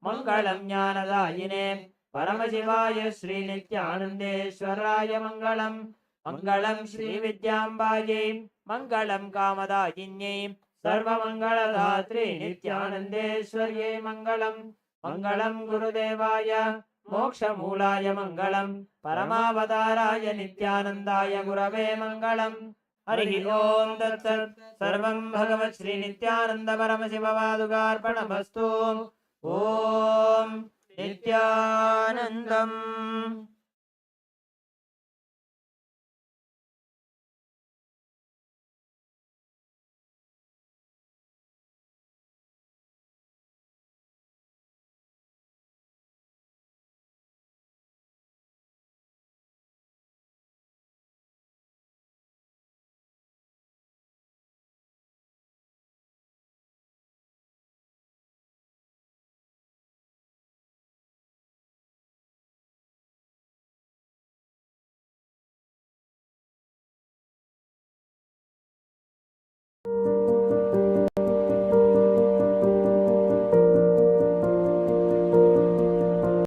Speaker 5: मङ्गलम् ज्ञानदायिने परमशिवाय श्रीनित्यानन्देश्वराय मङ्गलम् मङ्गलम् श्रीविद्याम्बायै मङ्गलम् कामदायिन्यै सर्वमङ्गलदात्रे नित्यानन्देश्वर्यै मङ्गलम् मङ्गलम् गुरुदेवाय मोक्षमूलाय मङ्गलम् परमावताराय नित्यानन्दाय गुरवे मङ्गलम् हरिः ओम् तत्सत् सर्वं भगवत् श्री नित्यानंद परमशिव पादुकार्पणमस्तु ओम् नित्यानन्दम्।